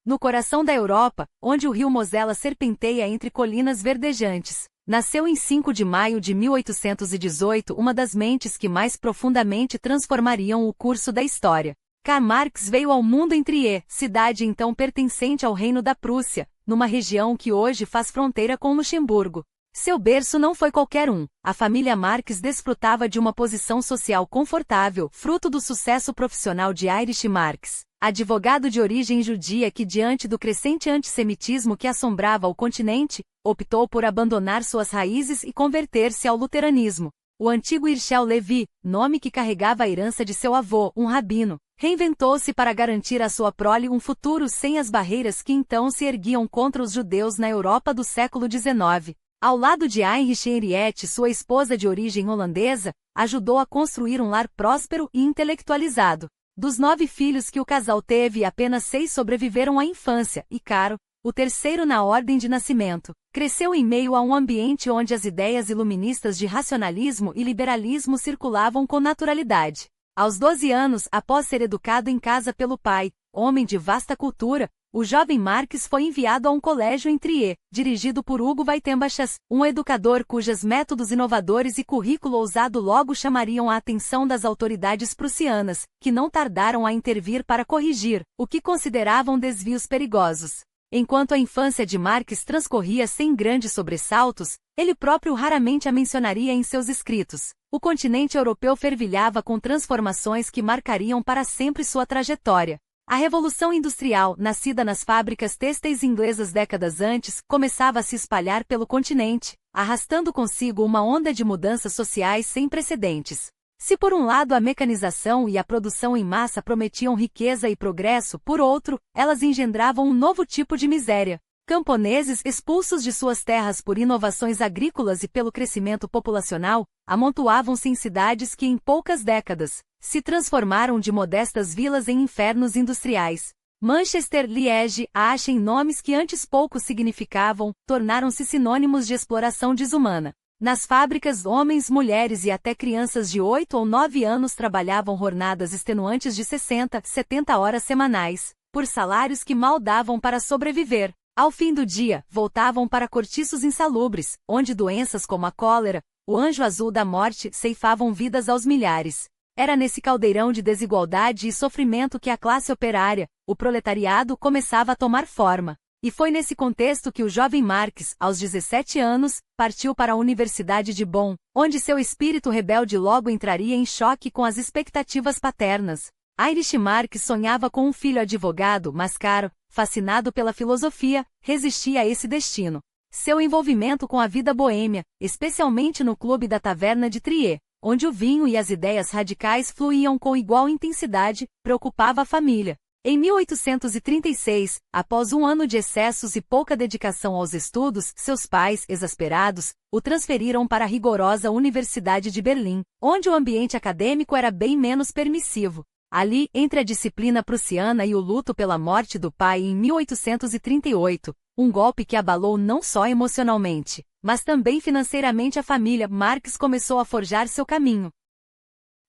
no coração da Europa, onde o rio Mosela serpenteia entre colinas verdejantes. Nasceu em 5 de maio de 1818 uma das mentes que mais profundamente transformariam o curso da história. Karl Marx veio ao mundo em Trier, cidade então pertencente ao Reino da Prússia, numa região que hoje faz fronteira com Luxemburgo. Seu berço não foi qualquer um. A família Marx desfrutava de uma posição social confortável, fruto do sucesso profissional de Heinrich Marx, advogado de origem judia que, diante do crescente antissemitismo que assombrava o continente, optou por abandonar suas raízes e converter-se ao luteranismo. O antigo Hirschel Levi, nome que carregava a herança de seu avô, um rabino, reinventou-se para garantir à sua prole um futuro sem as barreiras que então se erguiam contra os judeus na Europa do século XIX. Ao lado de Heinrich Henriette, sua esposa de origem holandesa, ajudou a construir um lar próspero e intelectualizado. Dos 9 filhos que o casal teve, apenas 6 sobreviveram à infância, e Caro, o terceiro na ordem de nascimento, cresceu em meio a um ambiente onde as ideias iluministas de racionalismo e liberalismo circulavam com naturalidade. Aos 12 anos, após ser educado em casa pelo pai, homem de vasta cultura, o jovem Marx foi enviado a um colégio em Trier, dirigido por Hugo Weitenbachas, um educador cujos métodos inovadores e currículo ousado logo chamariam a atenção das autoridades prussianas, que não tardaram a intervir para corrigir o que consideravam desvios perigosos. Enquanto a infância de Marx transcorria sem grandes sobressaltos, ele próprio raramente a mencionaria em seus escritos. O continente europeu fervilhava com transformações que marcariam para sempre sua trajetória. A Revolução Industrial, nascida nas fábricas têxteis inglesas décadas antes, começava a se espalhar pelo continente, arrastando consigo uma onda de mudanças sociais sem precedentes. Se por um lado a mecanização e a produção em massa prometiam riqueza e progresso, por outro, elas engendravam um novo tipo de miséria. Camponeses expulsos de suas terras por inovações agrícolas e pelo crescimento populacional, amontoavam-se em cidades que em poucas décadas se transformaram de modestas vilas em infernos industriais. Manchester, Liege, Aachen, nomes que antes pouco significavam, tornaram-se sinônimos de exploração desumana. Nas fábricas, homens, mulheres e até crianças de 8 ou 9 anos trabalhavam jornadas extenuantes de 60, 70 horas semanais, por salários que mal davam para sobreviver. Ao fim do dia, voltavam para cortiços insalubres, onde doenças como a cólera, o anjo azul da morte, ceifavam vidas aos milhares. Era nesse caldeirão de desigualdade e sofrimento que a classe operária, o proletariado, começava a tomar forma. E foi nesse contexto que o jovem Marx, aos 17 anos, partiu para a Universidade de Bonn, onde seu espírito rebelde logo entraria em choque com as expectativas paternas. Heinrich Marx sonhava com um filho advogado, mas Caro, fascinado pela filosofia, resistia a esse destino. Seu envolvimento com a vida boêmia, especialmente no clube da taverna de Trier, onde o vinho e as ideias radicais fluíam com igual intensidade, preocupava a família. Em 1836, após um ano de excessos e pouca dedicação aos estudos, seus pais, exasperados, o transferiram para a rigorosa Universidade de Berlim, onde o ambiente acadêmico era bem menos permissivo. Ali, entre a disciplina prussiana e o luto pela morte do pai em 1838, um golpe que abalou não só emocionalmente, mas também financeiramente a família, Marx começou a forjar seu caminho.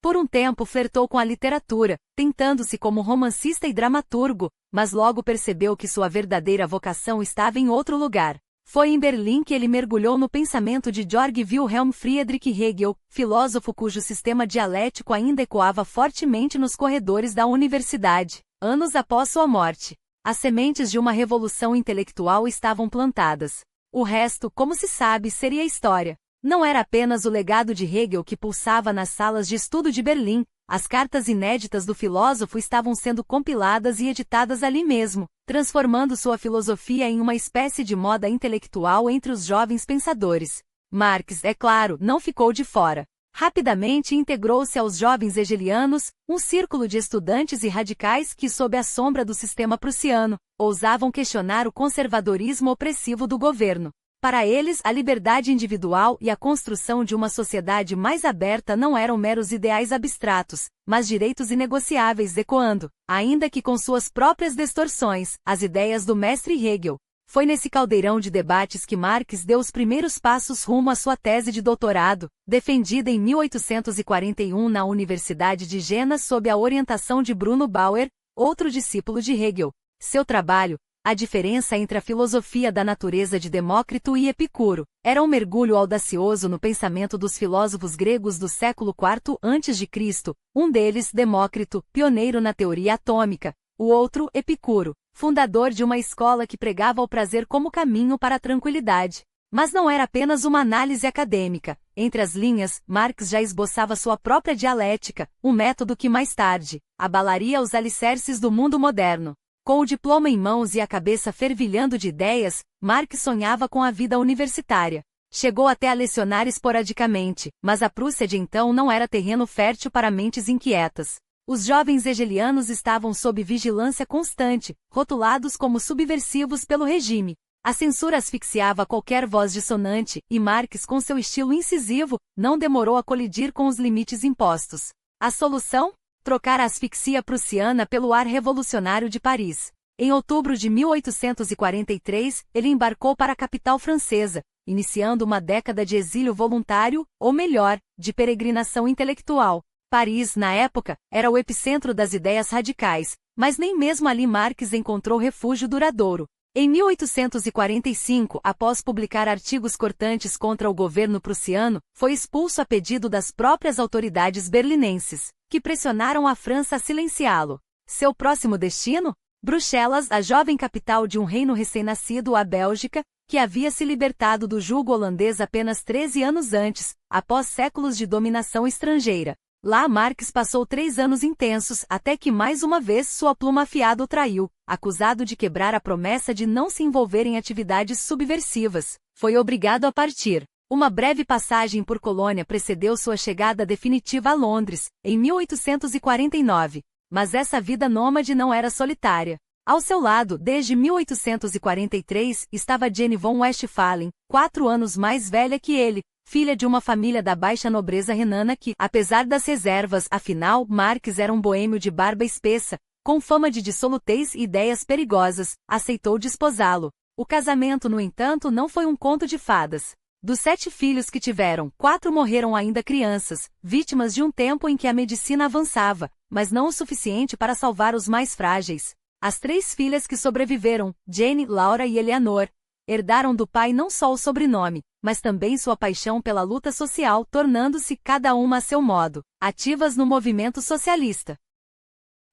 Por um tempo flertou com a literatura, tentando-se como romancista e dramaturgo, mas logo percebeu que sua verdadeira vocação estava em outro lugar. Foi em Berlim que ele mergulhou no pensamento de Georg Wilhelm Friedrich Hegel, filósofo cujo sistema dialético ainda ecoava fortemente nos corredores da universidade, anos após sua morte. As sementes de uma revolução intelectual estavam plantadas. O resto, como se sabe, seria história. Não era apenas o legado de Hegel que pulsava nas salas de estudo de Berlim, as cartas inéditas do filósofo estavam sendo compiladas e editadas ali mesmo, transformando sua filosofia em uma espécie de moda intelectual entre os jovens pensadores. Marx, é claro, não ficou de fora. Rapidamente integrou-se aos jovens hegelianos, um círculo de estudantes e radicais que, sob a sombra do sistema prussiano, ousavam questionar o conservadorismo opressivo do governo. Para eles, a liberdade individual e a construção de uma sociedade mais aberta não eram meros ideais abstratos, mas direitos inegociáveis, ecoando, ainda que com suas próprias distorções, as ideias do mestre Hegel. Foi nesse caldeirão de debates que Marx deu os primeiros passos rumo à sua tese de doutorado, defendida em 1841 na Universidade de Jena sob a orientação de Bruno Bauer, outro discípulo de Hegel. Seu trabalho, A diferença entre a filosofia da natureza de Demócrito e Epicuro era um mergulho audacioso no pensamento dos filósofos gregos do século IV a.C., um deles, Demócrito, pioneiro na teoria atômica, o outro, Epicuro, fundador de uma escola que pregava o prazer como caminho para a tranquilidade. Mas não era apenas uma análise acadêmica. Entre as linhas, Marx já esboçava sua própria dialética, um método que mais tarde abalaria os alicerces do mundo moderno. Com o diploma em mãos e a cabeça fervilhando de ideias, Marx sonhava com a vida universitária. Chegou até a lecionar esporadicamente, mas a Prússia de então não era terreno fértil para mentes inquietas. Os jovens hegelianos estavam sob vigilância constante, rotulados como subversivos pelo regime. A censura asfixiava qualquer voz dissonante, e Marx, com seu estilo incisivo, não demorou a colidir com os limites impostos. A solução? Trocar a asfixia prussiana pelo ar revolucionário de Paris. Em outubro de 1843, ele embarcou para a capital francesa, iniciando uma década de exílio voluntário, ou melhor, de peregrinação intelectual. Paris, na época, era o epicentro das ideias radicais, mas nem mesmo ali Marx encontrou refúgio duradouro. Em 1845, após publicar artigos cortantes contra o governo prussiano, foi expulso a pedido das próprias autoridades berlinenses, que pressionaram a França a silenciá-lo. Seu próximo destino? Bruxelas, a jovem capital de um reino recém-nascido, a Bélgica, que havia se libertado do jugo holandês apenas 13 anos antes, após séculos de dominação estrangeira. Lá Marx passou 3 anos intensos, até que mais uma vez sua pluma afiada o traiu, acusado de quebrar a promessa de não se envolver em atividades subversivas. Foi obrigado a partir. Uma breve passagem por Colônia precedeu sua chegada definitiva a Londres, em 1849. Mas essa vida nômade não era solitária. Ao seu lado, desde 1843, estava Jenny von Westphalen, 4 anos mais velha que ele, filha de uma família da baixa nobreza renana que, apesar das reservas, afinal, Marx era um boêmio de barba espessa, com fama de dissolutez e ideias perigosas, aceitou desposá-lo. O casamento, no entanto, não foi um conto de fadas. Dos 7 filhos que tiveram, 4 morreram ainda crianças, vítimas de um tempo em que a medicina avançava, mas não o suficiente para salvar os mais frágeis. As 3 filhas que sobreviveram, Jane, Laura e Eleanor, herdaram do pai não só o sobrenome, mas também sua paixão pela luta social, tornando-se, cada uma a seu modo, ativas no movimento socialista.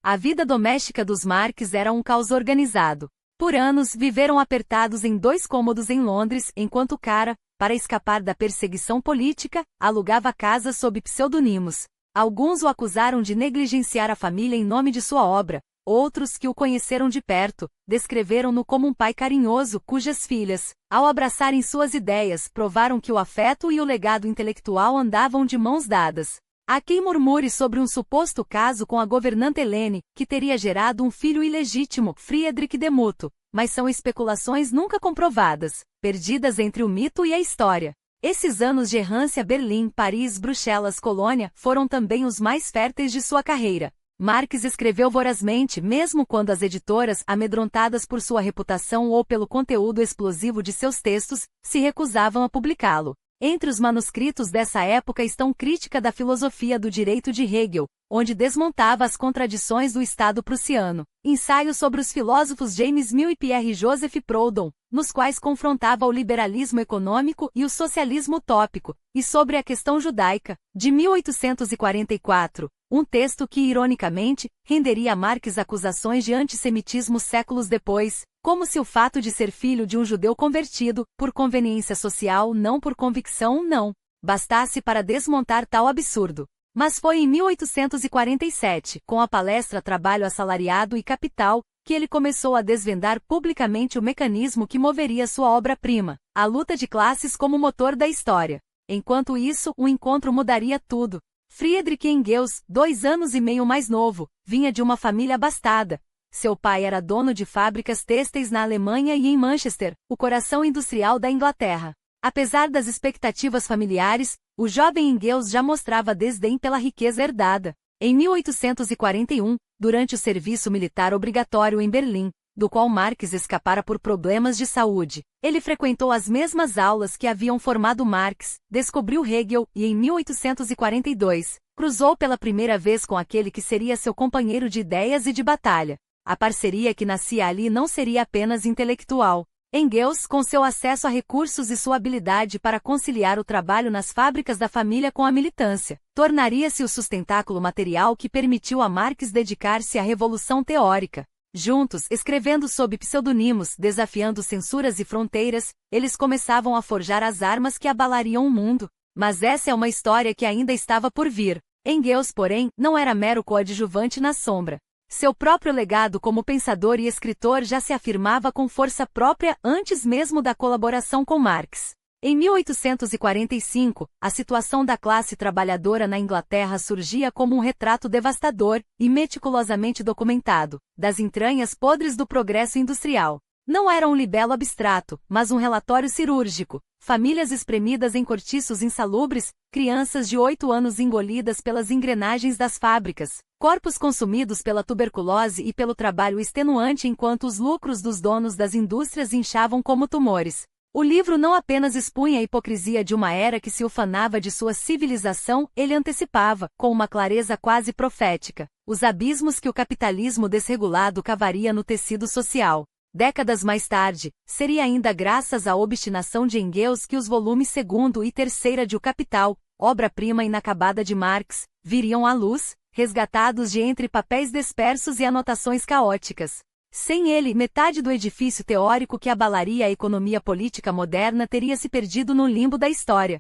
A vida doméstica dos Marx era um caos organizado. Por anos, viveram apertados em 2 cômodos em Londres, enquanto Cara, para escapar da perseguição política, alugava casas sob pseudonimos. Alguns o acusaram de negligenciar a família em nome de sua obra. Outros que o conheceram de perto, descreveram-no como um pai carinhoso cujas filhas, ao abraçarem suas ideias, provaram que o afeto e o legado intelectual andavam de mãos dadas. Há quem murmure sobre um suposto caso com a governanta Helene, que teria gerado um filho ilegítimo, Friedrich Demuto, mas são especulações nunca comprovadas, perdidas entre o mito e a história. Esses anos de errância Berlim, Paris, Bruxelas, Colônia, foram também os mais férteis de sua carreira. Marx escreveu vorazmente mesmo quando as editoras, amedrontadas por sua reputação ou pelo conteúdo explosivo de seus textos, se recusavam a publicá-lo. Entre os manuscritos dessa época estão Crítica da Filosofia do Direito de Hegel, onde desmontava as contradições do Estado prussiano, ensaios sobre os filósofos James Mill e Pierre-Joseph Proudhon, nos quais confrontava o liberalismo econômico e o socialismo utópico, e sobre a questão judaica, de 1844, um texto que, ironicamente, renderia a Marx acusações de antissemitismo séculos depois, como se o fato de ser filho de um judeu convertido, por conveniência social não por convicção não, bastasse para desmontar tal absurdo. Mas foi em 1847, com a palestra Trabalho Assalariado e Capital, que ele começou a desvendar publicamente o mecanismo que moveria sua obra-prima, a luta de classes como motor da história. Enquanto isso, o encontro mudaria tudo. Friedrich Engels, 2 anos e meio mais novo, vinha de uma família abastada. Seu pai era dono de fábricas têxteis na Alemanha e em Manchester, o coração industrial da Inglaterra. Apesar das expectativas familiares, o jovem Engels já mostrava desdém pela riqueza herdada. Em 1841, durante o serviço militar obrigatório em Berlim, do qual Marx escapara por problemas de saúde, ele frequentou as mesmas aulas que haviam formado Marx, descobriu Hegel e, em 1842, cruzou pela primeira vez com aquele que seria seu companheiro de ideias e de batalha. A parceria que nascia ali não seria apenas intelectual. Engels, com seu acesso a recursos e sua habilidade para conciliar o trabalho nas fábricas da família com a militância, tornaria-se o sustentáculo material que permitiu a Marx dedicar-se à revolução teórica. Juntos, escrevendo sob pseudonimos, desafiando censuras e fronteiras, eles começavam a forjar as armas que abalariam o mundo. Mas essa é uma história que ainda estava por vir. Engels, porém, não era mero coadjuvante na sombra. Seu próprio legado como pensador e escritor já se afirmava com força própria antes mesmo da colaboração com Marx. Em 1845, a situação da classe trabalhadora na Inglaterra surgia como um retrato devastador e meticulosamente documentado, das entranhas podres do progresso industrial. Não era um libelo abstrato, mas um relatório cirúrgico. Famílias espremidas em cortiços insalubres, crianças de 8 anos engolidas pelas engrenagens das fábricas, corpos consumidos pela tuberculose e pelo trabalho extenuante enquanto os lucros dos donos das indústrias inchavam como tumores. O livro não apenas expunha a hipocrisia de uma era que se ufanava de sua civilização, ele antecipava, com uma clareza quase profética, os abismos que o capitalismo desregulado cavaria no tecido social. Décadas mais tarde, seria ainda graças à obstinação de Engels que os volumes 2º e 3º de O Capital, obra-prima inacabada de Marx, viriam à luz, resgatados de entre papéis dispersos e anotações caóticas. Sem ele, metade do edifício teórico que abalaria a economia política moderna teria se perdido no limbo da história.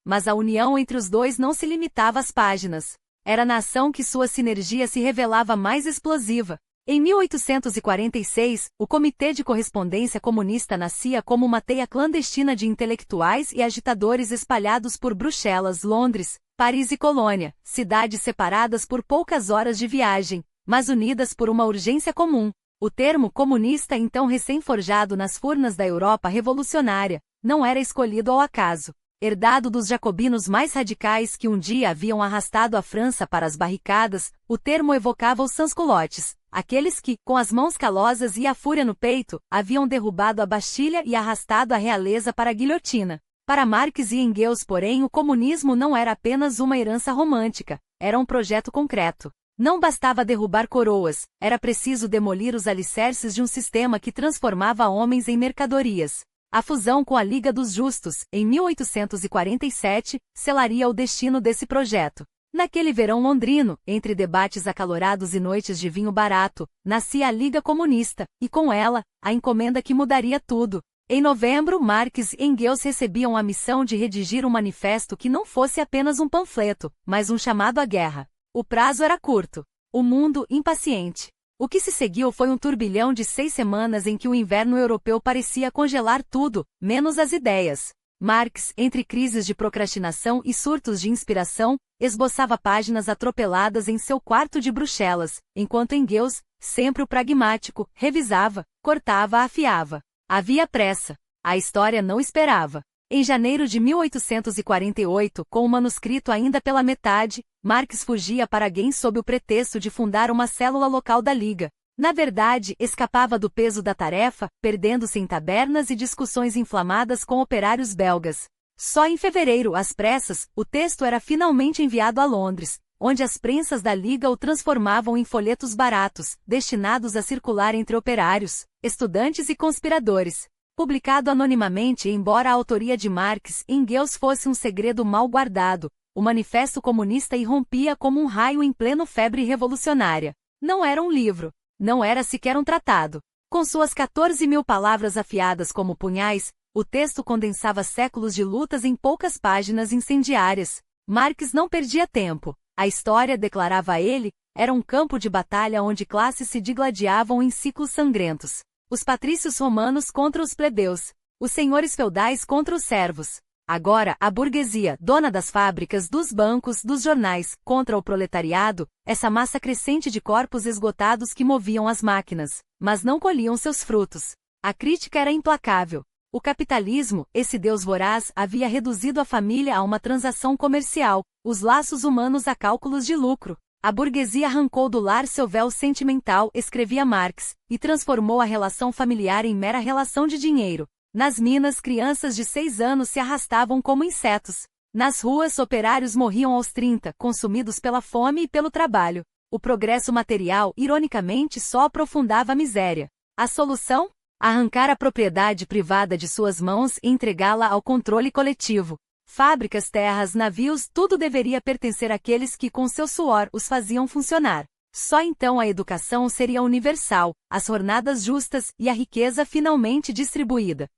Mas a união entre os dois não se limitava às páginas. Era na ação que sua sinergia se revelava mais explosiva. Em 1846, o Comitê de Correspondência Comunista nascia como uma teia clandestina de intelectuais e agitadores espalhados por Bruxelas, Londres, Paris e Colônia, cidades separadas por poucas horas de viagem, mas unidas por uma urgência comum. O termo comunista, então recém-forjado nas furnas da Europa revolucionária, não era escolhido ao acaso. Herdado dos jacobinos mais radicais que um dia haviam arrastado a França para as barricadas, o termo evocava os sans-culottes, aqueles que, com as mãos calosas e a fúria no peito, haviam derrubado a Bastilha e arrastado a realeza para a guilhotina. Para Marx e Engels, porém, o comunismo não era apenas uma herança romântica, era um projeto concreto. Não bastava derrubar coroas, era preciso demolir os alicerces de um sistema que transformava homens em mercadorias. A fusão com a Liga dos Justos, em 1847, selaria o destino desse projeto. Naquele verão londrino, entre debates acalorados e noites de vinho barato, nascia a Liga Comunista, e com ela, a encomenda que mudaria tudo. Em novembro, Marx e Engels recebiam a missão de redigir um manifesto que não fosse apenas um panfleto, mas um chamado à guerra. O prazo era curto. O mundo, impaciente. O que se seguiu foi um turbilhão de 6 semanas em que o inverno europeu parecia congelar tudo, menos as ideias. Marx, entre crises de procrastinação e surtos de inspiração, esboçava páginas atropeladas em seu quarto de Bruxelas, enquanto Engels, sempre o pragmático, revisava, cortava, afiava. Havia pressa. A história não esperava. Em janeiro de 1848, com o manuscrito ainda pela metade, Marx fugia para Ghent sob o pretexto de fundar uma célula local da Liga. Na verdade, escapava do peso da tarefa, perdendo-se em tabernas e discussões inflamadas com operários belgas. Só em fevereiro, às pressas, o texto era finalmente enviado a Londres, onde as prensas da Liga o transformavam em folhetos baratos, destinados a circular entre operários, estudantes e conspiradores. Publicado anonimamente, embora a autoria de Marx e Engels fosse um segredo mal guardado, o Manifesto Comunista irrompia como um raio em pleno febre revolucionária. Não era um livro. Não era sequer um tratado. Com suas 14.000 palavras afiadas como punhais, o texto condensava séculos de lutas em poucas páginas incendiárias. Marx não perdia tempo. A história, declarava ele, era um campo de batalha onde classes se digladiavam em ciclos sangrentos. Os patrícios romanos contra os plebeus. Os senhores feudais contra os servos. Agora, a burguesia, dona das fábricas, dos bancos, dos jornais, contra o proletariado, essa massa crescente de corpos esgotados que moviam as máquinas, mas não colhiam seus frutos. A crítica era implacável. O capitalismo, esse deus voraz, havia reduzido a família a uma transação comercial, os laços humanos a cálculos de lucro. A burguesia arrancou do lar seu véu sentimental, escrevia Marx, e transformou a relação familiar em mera relação de dinheiro. Nas minas, crianças de 6 anos se arrastavam como insetos. Nas ruas, operários morriam aos 30, consumidos pela fome e pelo trabalho. O progresso material, ironicamente, só aprofundava a miséria. A solução? Arrancar a propriedade privada de suas mãos e entregá-la ao controle coletivo. Fábricas, terras, navios, tudo deveria pertencer àqueles que com seu suor os faziam funcionar. Só então a educação seria universal, as jornadas justas e a riqueza finalmente distribuída.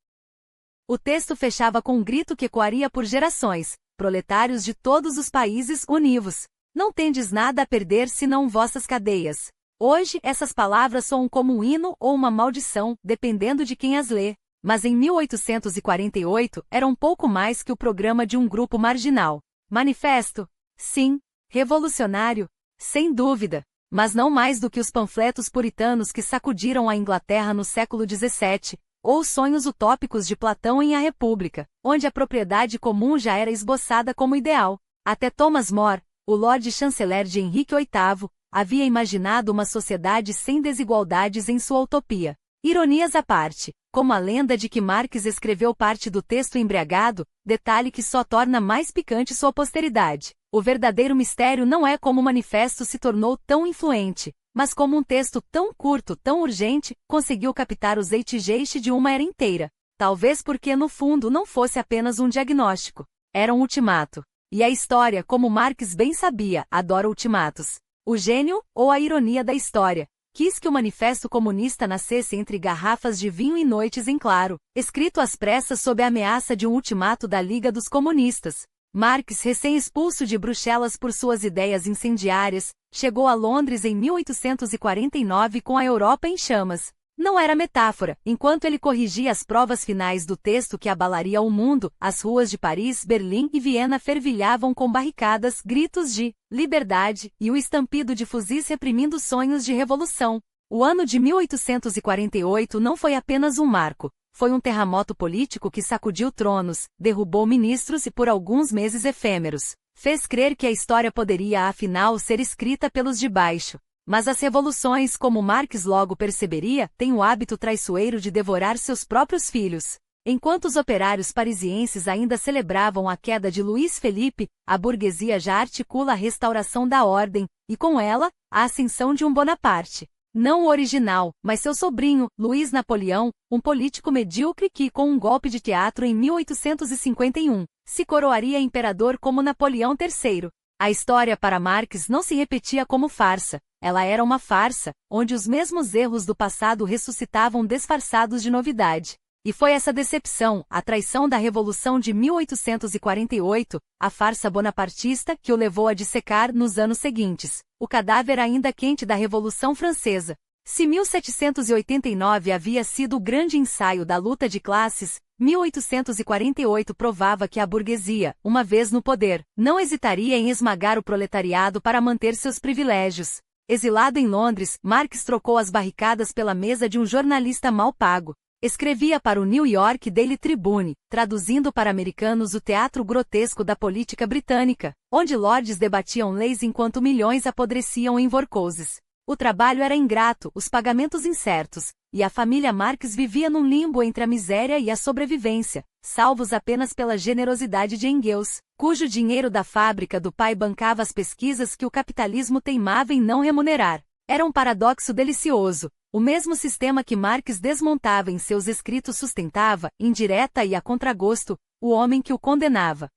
O texto fechava com um grito que ecoaria por gerações: proletários de todos os países, univos! Não tendes nada a perder senão vossas cadeias. Hoje, essas palavras soam como um hino ou uma maldição, dependendo de quem as lê. Mas em 1848, era um pouco mais que o programa de um grupo marginal. Manifesto? Sim. Revolucionário? Sem dúvida. Mas não mais do que os panfletos puritanos que sacudiram a Inglaterra no século XVII, ou os sonhos utópicos de Platão em A República, onde a propriedade comum já era esboçada como ideal. Até Thomas More, o Lord Chanceler de Henrique VIII, havia imaginado uma sociedade sem desigualdades em sua utopia. Ironias à parte, como a lenda de que Marx escreveu parte do texto embriagado, detalhe que só torna mais picante sua posteridade. O verdadeiro mistério não é como o manifesto se tornou tão influente, mas como um texto tão curto, tão urgente, conseguiu captar o zeitgeist de uma era inteira. Talvez porque no fundo não fosse apenas um diagnóstico. Era um ultimato. E a história, como Marx bem sabia, adora ultimatos. O gênio, ou a ironia da história, quis que o Manifesto Comunista nascesse entre garrafas de vinho e noites em claro, escrito às pressas sob a ameaça de um ultimato da Liga dos Comunistas. Marx, recém-expulso de Bruxelas por suas ideias incendiárias, chegou a Londres em 1849 com a Europa em chamas. Não era metáfora, enquanto ele corrigia as provas finais do texto que abalaria o mundo, as ruas de Paris, Berlim e Viena fervilhavam com barricadas, gritos de liberdade e o estampido de fuzis reprimindo sonhos de revolução. O ano de 1848 não foi apenas um marco, foi um terremoto político que sacudiu tronos, derrubou ministros e por alguns meses efêmeros, fez crer que a história poderia afinal ser escrita pelos de baixo. Mas as revoluções, como Marx logo perceberia, têm o hábito traiçoeiro de devorar seus próprios filhos. Enquanto os operários parisienses ainda celebravam a queda de Luís Felipe, a burguesia já articula a restauração da ordem, e com ela, a ascensão de um Bonaparte. Não o original, mas seu sobrinho, Luís Napoleão, um político medíocre que, com um golpe de teatro em 1851, se coroaria imperador como Napoleão III. A história para Marx não se repetia como farsa. Ela era uma farsa, onde os mesmos erros do passado ressuscitavam disfarçados de novidade. E foi essa decepção, a traição da Revolução de 1848, a farsa bonapartista que o levou a dissecar nos anos seguintes, o cadáver ainda quente da Revolução Francesa. Se 1789 havia sido o grande ensaio da luta de classes, 1848 provava que a burguesia, uma vez no poder, não hesitaria em esmagar o proletariado para manter seus privilégios. Exilado em Londres, Marx trocou as barricadas pela mesa de um jornalista mal pago. Escrevia para o New York Daily Tribune, traduzindo para americanos o teatro grotesco da política britânica, onde lords debatiam leis enquanto milhões apodreciam em workhouses. O trabalho era ingrato, os pagamentos incertos, e a família Marx vivia num limbo entre a miséria e a sobrevivência, salvos apenas pela generosidade de Engels, cujo dinheiro da fábrica do pai bancava as pesquisas que o capitalismo teimava em não remunerar. Era um paradoxo delicioso. O mesmo sistema que Marx desmontava em seus escritos sustentava, indireta e a contragosto, o homem que o condenava.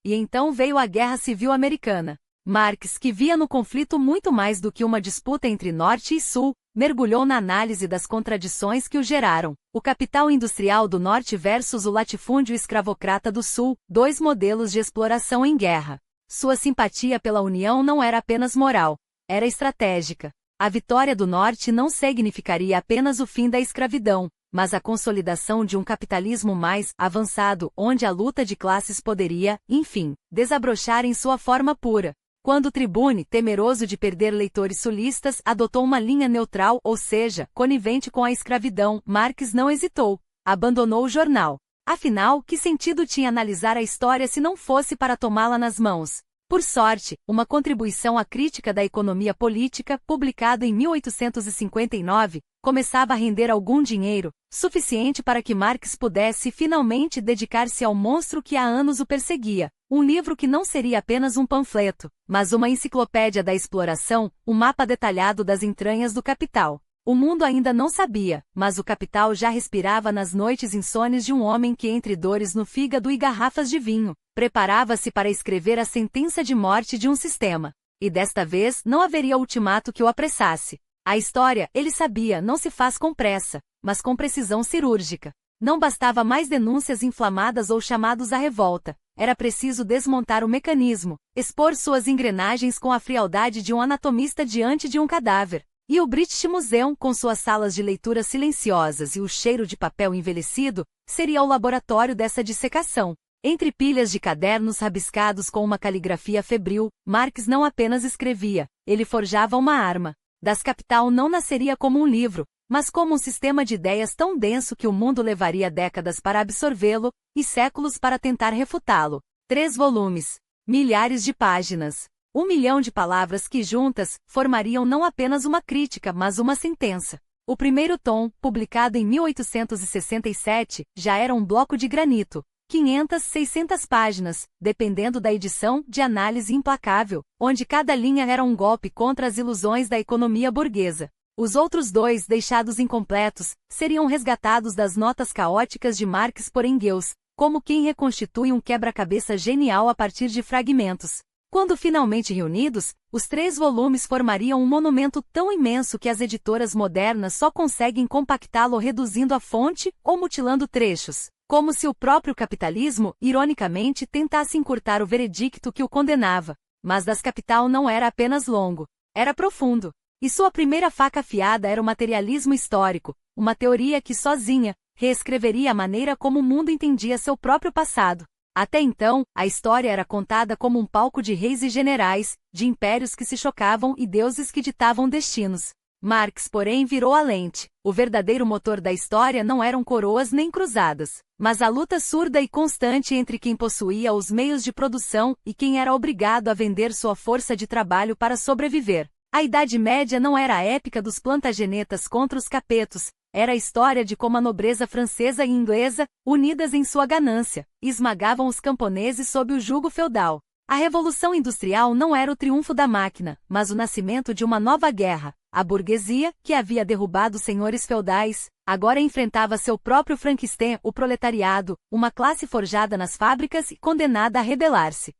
E então veio a Guerra Civil Americana. Marx, que via no conflito muito mais do que uma disputa entre Norte e Sul, mergulhou na análise das contradições que o geraram. O capital industrial do Norte versus o latifúndio escravocrata do Sul, dois modelos de exploração em guerra. Sua simpatia pela União não era apenas moral, era estratégica. A vitória do Norte não significaria apenas o fim da escravidão, mas a consolidação de um capitalismo mais avançado, onde a luta de classes poderia, enfim, desabrochar em sua forma pura. Quando o Tribune, temeroso de perder leitores sulistas, adotou uma linha neutral, ou seja, conivente com a escravidão, Marx não hesitou. Abandonou o jornal. Afinal, que sentido tinha analisar a história se não fosse para tomá-la nas mãos? Por sorte, uma contribuição à crítica da economia política, publicado em 1859, começava a render algum dinheiro, suficiente para que Marx pudesse finalmente dedicar-se ao monstro que há anos o perseguia, um livro que não seria apenas um panfleto, mas uma enciclopédia da exploração, um mapa detalhado das entranhas do capital. O mundo ainda não sabia, mas o capital já respirava nas noites insones de um homem que, entre dores no fígado e garrafas de vinho, preparava-se para escrever a sentença de morte de um sistema. E desta vez não haveria ultimato que o apressasse. A história, ele sabia, não se faz com pressa, mas com precisão cirúrgica. Não bastava mais denúncias inflamadas ou chamados à revolta. Era preciso desmontar o mecanismo, expor suas engrenagens com a frialdade de um anatomista diante de um cadáver. E o British Museum, com suas salas de leitura silenciosas e o cheiro de papel envelhecido, seria o laboratório dessa dissecação. Entre pilhas de cadernos rabiscados com uma caligrafia febril, Marx não apenas escrevia, ele forjava uma arma. Das Capital não nasceria como um livro, mas como um sistema de ideias tão denso que o mundo levaria décadas para absorvê-lo, e séculos para tentar refutá-lo. 3 volumes. Milhares de páginas. 1 milhão de palavras que juntas formariam não apenas uma crítica, mas uma sentença. O primeiro tom, publicado em 1867, já era um bloco de granito, 500, 600 páginas, dependendo da edição, de análise implacável, onde cada linha era um golpe contra as ilusões da economia burguesa. Os outros 2, deixados incompletos, seriam resgatados das notas caóticas de Marx por Engels, como quem reconstitui um quebra-cabeça genial a partir de fragmentos. Quando finalmente reunidos, os 3 volumes formariam um monumento tão imenso que as editoras modernas só conseguem compactá-lo reduzindo a fonte ou mutilando trechos, como se o próprio capitalismo, ironicamente, tentasse encurtar o veredicto que o condenava. Mas Das Capital não era apenas longo, era profundo. E sua primeira faca afiada era o materialismo histórico, uma teoria que sozinha reescreveria a maneira como o mundo entendia seu próprio passado. Até então, a história era contada como um palco de reis e generais, de impérios que se chocavam e deuses que ditavam destinos. Marx, porém, virou a lente. O verdadeiro motor da história não eram coroas nem cruzadas, mas a luta surda e constante entre quem possuía os meios de produção e quem era obrigado a vender sua força de trabalho para sobreviver. A Idade Média não era a épica dos plantagenetas contra os capetos, era a história de como a nobreza francesa e inglesa, unidas em sua ganância, esmagavam os camponeses sob o jugo feudal. A Revolução Industrial não era o triunfo da máquina, mas o nascimento de uma nova guerra. A burguesia, que havia derrubado os senhores feudais, agora enfrentava seu próprio Frankenstein, o proletariado, uma classe forjada nas fábricas e condenada a rebelar-se.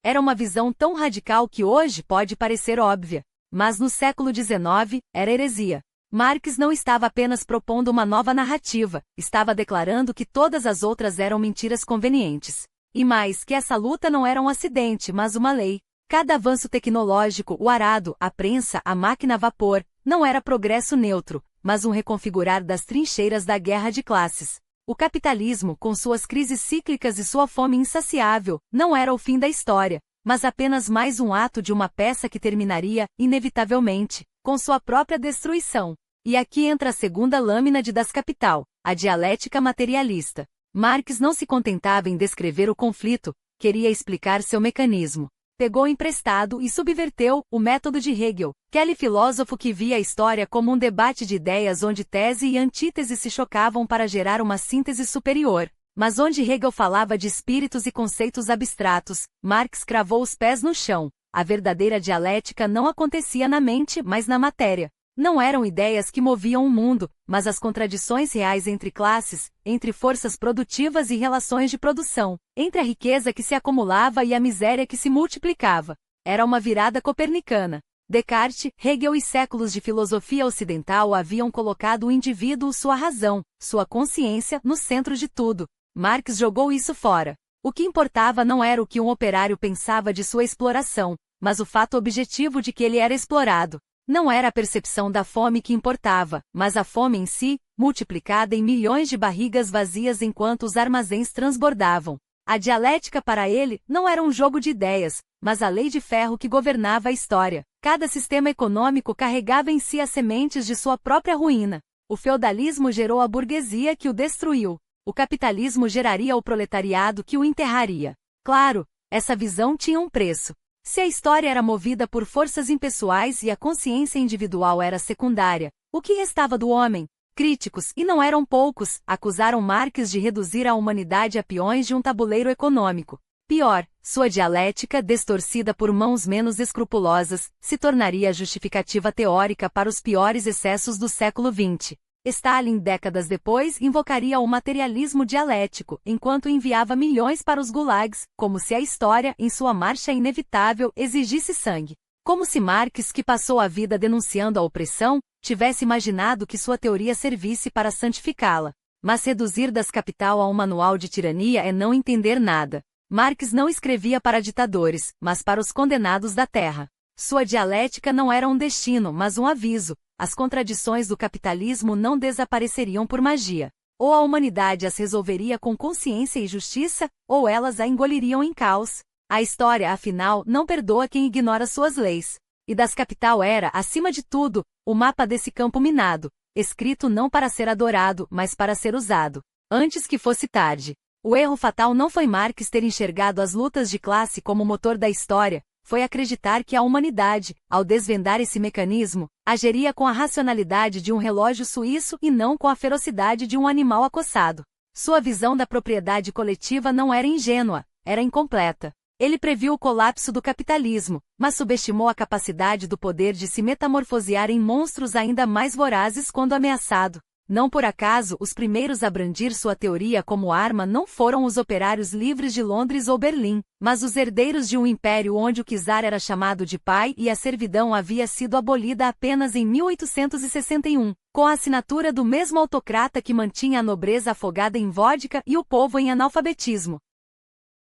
Era uma visão tão radical que hoje pode parecer óbvia, mas no século XIX, era heresia. Marx não estava apenas propondo uma nova narrativa, estava declarando que todas as outras eram mentiras convenientes. E mais, que essa luta não era um acidente, mas uma lei. Cada avanço tecnológico, o arado, a prensa, a máquina a vapor, não era progresso neutro, mas um reconfigurar das trincheiras da guerra de classes. O capitalismo, com suas crises cíclicas e sua fome insaciável, não era o fim da história, mas apenas mais um ato de uma peça que terminaria, inevitavelmente, com sua própria destruição. E aqui entra a segunda lâmina de Das Capital, a dialética materialista. Marx não se contentava em descrever o conflito, queria explicar seu mecanismo. Pegou emprestado e subverteu o método de Hegel, aquele filósofo que via a história como um debate de ideias onde tese e antítese se chocavam para gerar uma síntese superior. Mas onde Hegel falava de espíritos e conceitos abstratos, Marx cravou os pés no chão. A verdadeira dialética não acontecia na mente, mas na matéria. Não eram ideias que moviam o mundo, mas as contradições reais entre classes, entre forças produtivas e relações de produção, entre a riqueza que se acumulava e a miséria que se multiplicava. Era uma virada copernicana. Descartes, Hegel e séculos de filosofia ocidental haviam colocado o indivíduo, sua razão, sua consciência, no centro de tudo. Marx jogou isso fora. O que importava não era o que um operário pensava de sua exploração, mas o fato objetivo de que ele era explorado. Não era a percepção da fome que importava, mas a fome em si, multiplicada em milhões de barrigas vazias enquanto os armazéns transbordavam. A dialética para ele não era um jogo de ideias, mas a lei de ferro que governava a história. Cada sistema econômico carregava em si as sementes de sua própria ruína. O feudalismo gerou a burguesia que o destruiu. O capitalismo geraria o proletariado que o enterraria. Claro, essa visão tinha um preço. Se a história era movida por forças impessoais e a consciência individual era secundária, o que restava do homem? Críticos, e não eram poucos, acusaram Marx de reduzir a humanidade a peões de um tabuleiro econômico. Pior, sua dialética, distorcida por mãos menos escrupulosas, se tornaria a justificativa teórica para os piores excessos do século XX. Stalin, décadas depois, invocaria o materialismo dialético, enquanto enviava milhões para os gulags, como se a história, em sua marcha inevitável, exigisse sangue. Como se Marx, que passou a vida denunciando a opressão, tivesse imaginado que sua teoria servisse para santificá-la. Mas reduzir Das Kapital a um manual de tirania é não entender nada. Marx não escrevia para ditadores, mas para os condenados da terra. Sua dialética não era um destino, mas um aviso. As contradições do capitalismo não desapareceriam por magia. Ou a humanidade as resolveria com consciência e justiça, ou elas a engoliriam em caos. A história, afinal, não perdoa quem ignora suas leis. E Das Kapital era, acima de tudo, o mapa desse campo minado, escrito não para ser adorado, mas para ser usado. Antes que fosse tarde. O erro fatal não foi Marx ter enxergado as lutas de classe como motor da história, foi acreditar que a humanidade, ao desvendar esse mecanismo, agiria com a racionalidade de um relógio suíço e não com a ferocidade de um animal acossado. Sua visão da propriedade coletiva não era ingênua, era incompleta. Ele previu o colapso do capitalismo, mas subestimou a capacidade do poder de se metamorfosear em monstros ainda mais vorazes quando ameaçado. Não por acaso, os primeiros a brandir sua teoria como arma não foram os operários livres de Londres ou Berlim, mas os herdeiros de um império onde o czar era chamado de pai e a servidão havia sido abolida apenas em 1861, com a assinatura do mesmo autocrata que mantinha a nobreza afogada em vodka e o povo em analfabetismo.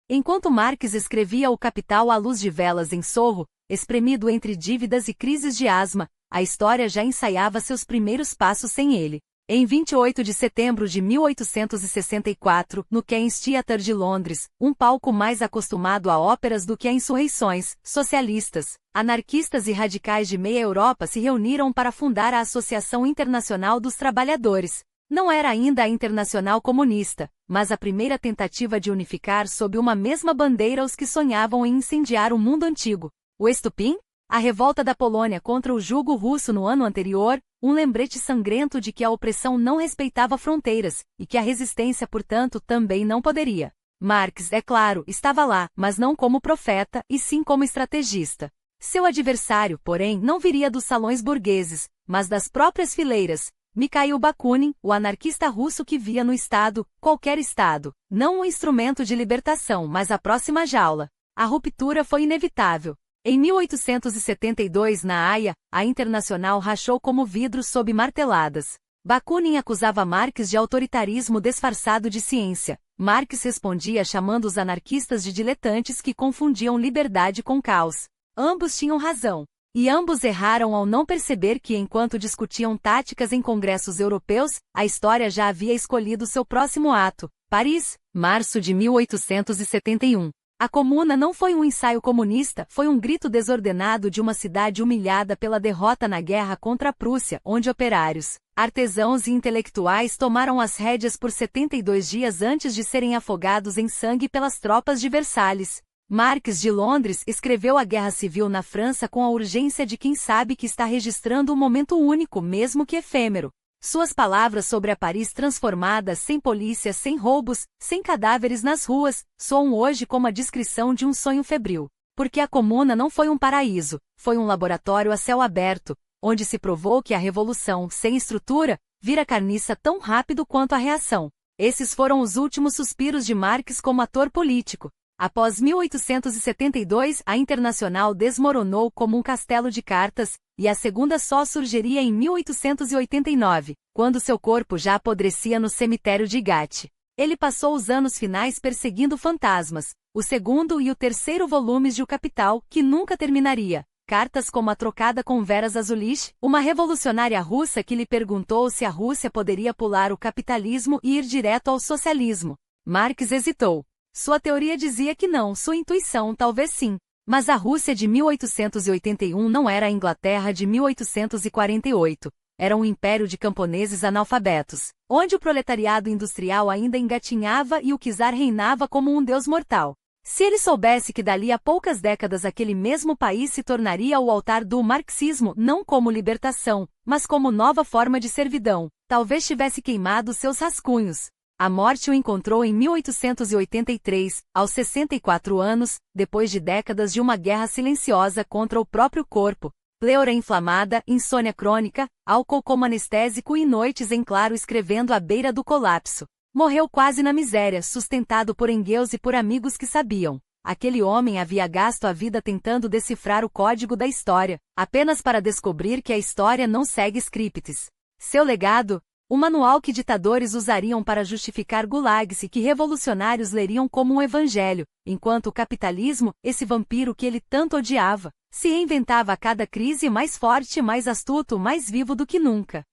Enquanto Marx escrevia O Capital à luz de velas em Sorro, espremido entre dívidas e crises de asma, a história já ensaiava seus primeiros passos sem ele. Em 28 de setembro de 1864, no King's Theatre de Londres, um palco mais acostumado a óperas do que a insurreições, socialistas, anarquistas e radicais de meia Europa se reuniram para fundar a Associação Internacional dos Trabalhadores. Não era ainda a Internacional Comunista, mas a primeira tentativa de unificar sob uma mesma bandeira os que sonhavam em incendiar o mundo antigo. O estupim? A revolta da Polônia contra o jugo russo no ano anterior, um lembrete sangrento de que a opressão não respeitava fronteiras, e que a resistência, portanto, também não poderia. Marx, é claro, estava lá, mas não como profeta, e sim como estrategista. Seu adversário, porém, não viria dos salões burgueses, mas das próprias fileiras. Mikhail Bakunin, o anarquista russo que via no Estado, qualquer Estado, não um instrumento de libertação, mas a próxima jaula. A ruptura foi inevitável. Em 1872, na Haia, a Internacional rachou como vidro sob marteladas. Bakunin acusava Marx de autoritarismo disfarçado de ciência. Marx respondia chamando os anarquistas de diletantes que confundiam liberdade com caos. Ambos tinham razão. E ambos erraram ao não perceber que enquanto discutiam táticas em congressos europeus, a história já havia escolhido seu próximo ato. Paris, março de 1871. A Comuna não foi um ensaio comunista, foi um grito desordenado de uma cidade humilhada pela derrota na guerra contra a Prússia, onde operários, artesãos e intelectuais tomaram as rédeas por 72 dias antes de serem afogados em sangue pelas tropas de Versalhes. Marx de Londres escreveu a guerra civil na França com a urgência de quem sabe que está registrando um momento único, mesmo que efêmero. Suas palavras sobre a Paris transformada, sem polícia, sem roubos, sem cadáveres nas ruas, soam hoje como a descrição de um sonho febril. Porque a Comuna não foi um paraíso, foi um laboratório a céu aberto, onde se provou que a revolução, sem estrutura, vira carniça tão rápido quanto a reação. Esses foram os últimos suspiros de Marx como ator político. Após 1872, a Internacional desmoronou como um castelo de cartas, e a segunda só surgiria em 1889, quando seu corpo já apodrecia no cemitério de Gatti. Ele passou os anos finais perseguindo fantasmas, o segundo e o terceiro volumes de O Capital, que nunca terminaria. Cartas como a trocada com Vera Zasulich, uma revolucionária russa que lhe perguntou se a Rússia poderia pular o capitalismo e ir direto ao socialismo. Marx hesitou. Sua teoria dizia que não, sua intuição talvez sim. Mas a Rússia de 1881 não era a Inglaterra de 1848. Era um império de camponeses analfabetos, onde o proletariado industrial ainda engatinhava e o czar reinava como um deus mortal. Se ele soubesse que dali a poucas décadas aquele mesmo país se tornaria o altar do marxismo não como libertação, mas como nova forma de servidão, talvez tivesse queimado seus rascunhos. A morte o encontrou em 1883, aos 64 anos, depois de décadas de uma guerra silenciosa contra o próprio corpo, pleura inflamada, insônia crônica, álcool como anestésico e noites em claro escrevendo à beira do colapso. Morreu quase na miséria, sustentado por Engels e por amigos que sabiam. Aquele homem havia gasto a vida tentando decifrar o código da história, apenas para descobrir que a história não segue scripts. Seu legado? O manual que ditadores usariam para justificar gulags e que revolucionários leriam como um evangelho, enquanto o capitalismo, esse vampiro que ele tanto odiava, se reinventava a cada crise mais forte, mais astuto, mais vivo do que nunca.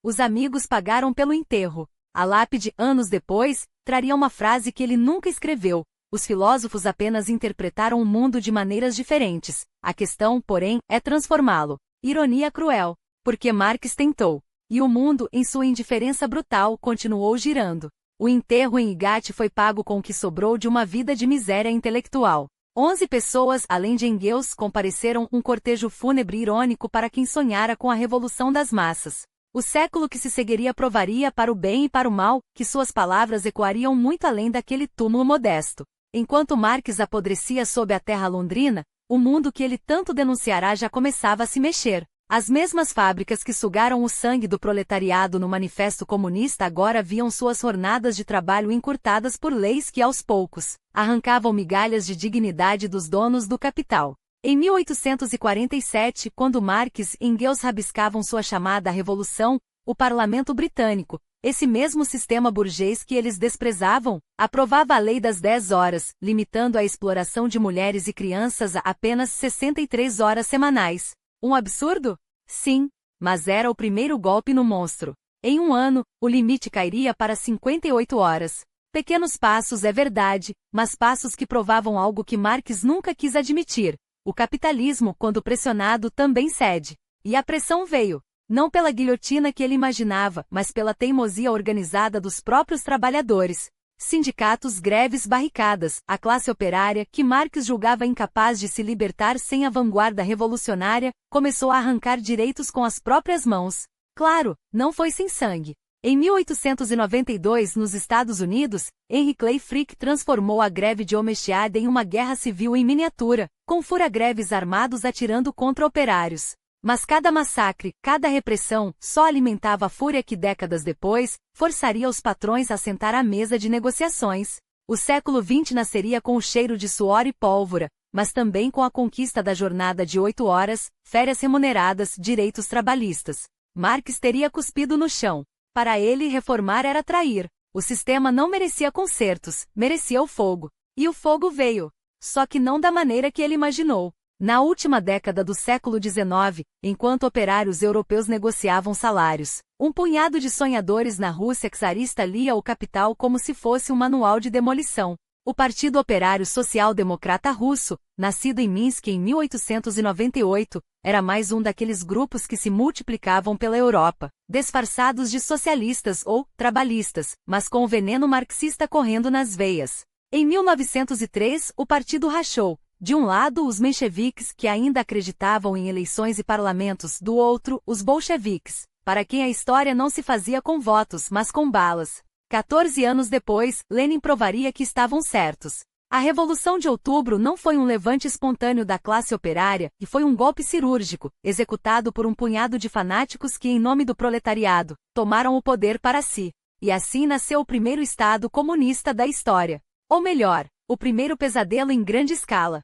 Os amigos pagaram pelo enterro. A lápide, anos depois, traria uma frase que ele nunca escreveu. Os filósofos apenas interpretaram o mundo de maneiras diferentes. A questão, porém, é transformá-lo. Ironia cruel. Porque Marx tentou. E o mundo, em sua indiferença brutal, continuou girando. O enterro em Igate foi pago com o que sobrou de uma vida de miséria intelectual. 11 pessoas, além de Engels, compareceram um cortejo fúnebre irônico para quem sonhara com a revolução das massas. O século que se seguiria provaria para o bem e para o mal, que suas palavras ecoariam muito além daquele túmulo modesto. Enquanto Marx apodrecia sob a terra londrina, o mundo que ele tanto denunciará já começava a se mexer. As mesmas fábricas que sugaram o sangue do proletariado no Manifesto Comunista agora viam suas jornadas de trabalho encurtadas por leis que, aos poucos, arrancavam migalhas de dignidade dos donos do capital. Em 1847, quando Marx e Engels rabiscavam sua chamada Revolução, o parlamento britânico, esse mesmo sistema burguês que eles desprezavam, aprovava a Lei das 10 horas, limitando a exploração de mulheres e crianças a apenas 63 horas semanais. Um absurdo? Sim, mas era o primeiro golpe no monstro. Em um ano, o limite cairia para 58 horas. Pequenos passos, é verdade, mas passos que provavam algo que Marx nunca quis admitir. O capitalismo, quando pressionado, também cede. E a pressão veio, não pela guilhotina que ele imaginava, mas pela teimosia organizada dos próprios trabalhadores. Sindicatos, greves, barricadas, a classe operária, que Marx julgava incapaz de se libertar sem a vanguarda revolucionária, começou a arrancar direitos com as próprias mãos. Claro, não foi sem sangue. Em 1892, nos Estados Unidos, Henry Clay Frick transformou a greve de Olmsted em uma guerra civil em miniatura, com fura-greves armados atirando contra operários. Mas cada massacre, cada repressão, só alimentava a fúria que décadas depois, forçaria os patrões a sentar à mesa de negociações. O século XX nasceria com o cheiro de suor e pólvora, mas também com a conquista da jornada de 8 horas, férias remuneradas, direitos trabalhistas. Marx teria cuspido no chão. Para ele, reformar era trair. O sistema não merecia consertos, merecia o fogo. E o fogo veio. Só que não da maneira que ele imaginou. Na última década do século XIX, enquanto operários europeus negociavam salários, um punhado de sonhadores na Rússia czarista lia o Capital como se fosse um manual de demolição. O Partido Operário Social-Democrata Russo, nascido em Minsk em 1898, era mais um daqueles grupos que se multiplicavam pela Europa, disfarçados de socialistas ou trabalhistas, mas com o veneno marxista correndo nas veias. Em 1903, o partido rachou. De um lado, os mencheviques, que ainda acreditavam em eleições e parlamentos, do outro, os bolcheviques, para quem a história não se fazia com votos, mas com balas. 14 anos depois, Lenin provaria que estavam certos. A Revolução de Outubro não foi um levante espontâneo da classe operária, e foi um golpe cirúrgico, executado por um punhado de fanáticos que, em nome do proletariado, tomaram o poder para si. E assim nasceu o primeiro Estado comunista da história. Ou melhor, o primeiro pesadelo em grande escala.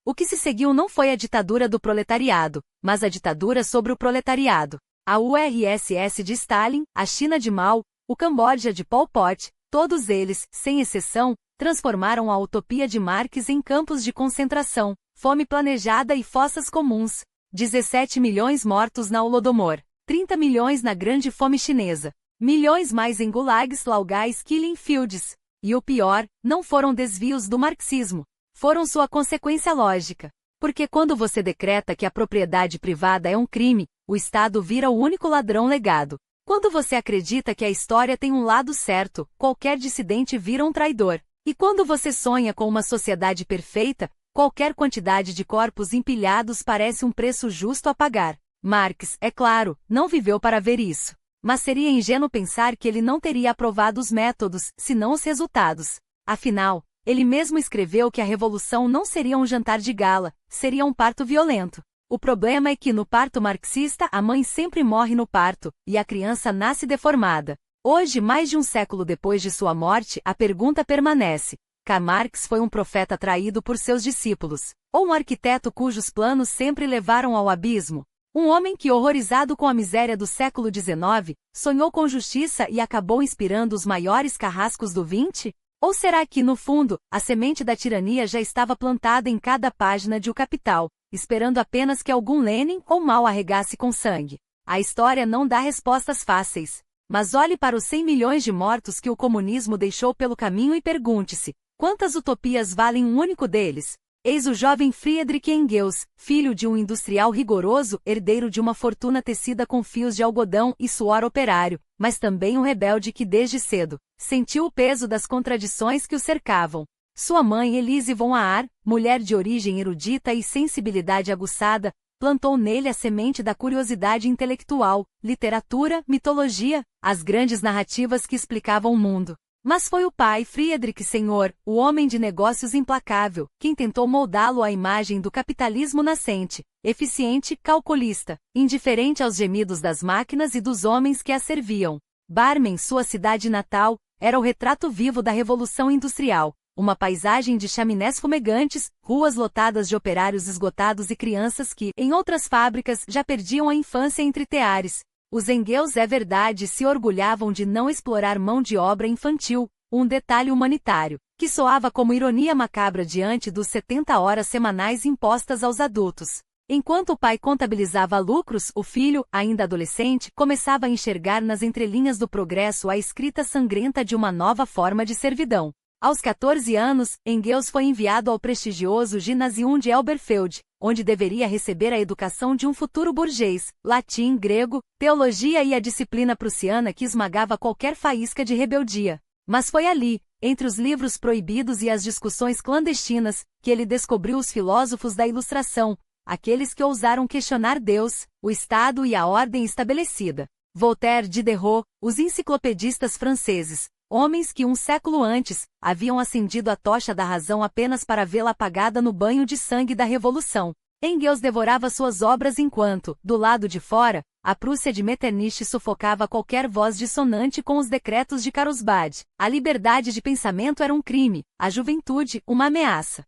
O que se seguiu não foi a ditadura do proletariado, mas a ditadura sobre o proletariado. A URSS de Stalin, a China de Mao, o Camboja de Pol Pot, todos eles, sem exceção, transformaram a utopia de Marx em campos de concentração, fome planejada e fossas comuns. 17 milhões mortos na Holodomor, 30 milhões na Grande Fome Chinesa, milhões mais em gulags, laugais, killing fields. E o pior, não foram desvios do marxismo. Foram sua consequência lógica. Porque quando você decreta que a propriedade privada é um crime, o Estado vira o único ladrão legado. Quando você acredita que a história tem um lado certo, qualquer dissidente vira um traidor. E quando você sonha com uma sociedade perfeita, qualquer quantidade de corpos empilhados parece um preço justo a pagar. Marx, é claro, não viveu para ver isso. Mas seria ingênuo pensar que ele não teria aprovado os métodos, senão os resultados. Afinal, ele mesmo escreveu que a revolução não seria um jantar de gala, seria um parto violento. O problema é que no parto marxista a mãe sempre morre no parto, e a criança nasce deformada. Hoje, mais de um século depois de sua morte, a pergunta permanece: Karl Marx foi um profeta traído por seus discípulos, ou um arquiteto cujos planos sempre levaram ao abismo? Um homem que, horrorizado com a miséria do século XIX, sonhou com justiça e acabou inspirando os maiores carrascos do XX? Ou será que, no fundo, a semente da tirania já estava plantada em cada página de O Capital, esperando apenas que algum Lenin ou Mao arregasse com sangue? A história não dá respostas fáceis. Mas olhe para os 100 milhões de mortos que o comunismo deixou pelo caminho e pergunte-se: quantas utopias valem um único deles? Eis o jovem Friedrich Engels, filho de um industrial rigoroso, herdeiro de uma fortuna tecida com fios de algodão e suor operário, mas também um rebelde que desde cedo sentiu o peso das contradições que o cercavam. Sua mãe Elise von Aar, mulher de origem erudita e sensibilidade aguçada, plantou nele a semente da curiosidade intelectual, literatura, mitologia, as grandes narrativas que explicavam o mundo. Mas foi o pai Friedrich Sr., o homem de negócios implacável, quem tentou moldá-lo à imagem do capitalismo nascente, eficiente, calculista, indiferente aos gemidos das máquinas e dos homens que a serviam. Barmen, sua cidade natal, era o retrato vivo da Revolução Industrial. Uma paisagem de chaminés fumegantes, ruas lotadas de operários esgotados e crianças que, em outras fábricas, já perdiam a infância entre teares. Os Engels, é verdade, se orgulhavam de não explorar mão de obra infantil, um detalhe humanitário, que soava como ironia macabra diante dos 70 horas semanais impostas aos adultos. Enquanto o pai contabilizava lucros, o filho, ainda adolescente, começava a enxergar nas entrelinhas do progresso a escrita sangrenta de uma nova forma de servidão. Aos 14 anos, Engels foi enviado ao prestigioso Gymnasium de Elberfeld, onde deveria receber a educação de um futuro burguês, latim, grego, teologia e a disciplina prussiana que esmagava qualquer faísca de rebeldia. Mas foi ali, entre os livros proibidos e as discussões clandestinas, que ele descobriu os filósofos da Ilustração, aqueles que ousaram questionar Deus, o Estado e a ordem estabelecida. Voltaire, Diderot, os enciclopedistas franceses, homens que um século antes haviam acendido a tocha da razão apenas para vê-la apagada no banho de sangue da Revolução. Engels devorava suas obras enquanto, do lado de fora, a Prússia de Metternich sufocava qualquer voz dissonante com os decretos de Carlsbad. A liberdade de pensamento era um crime, a juventude, uma ameaça.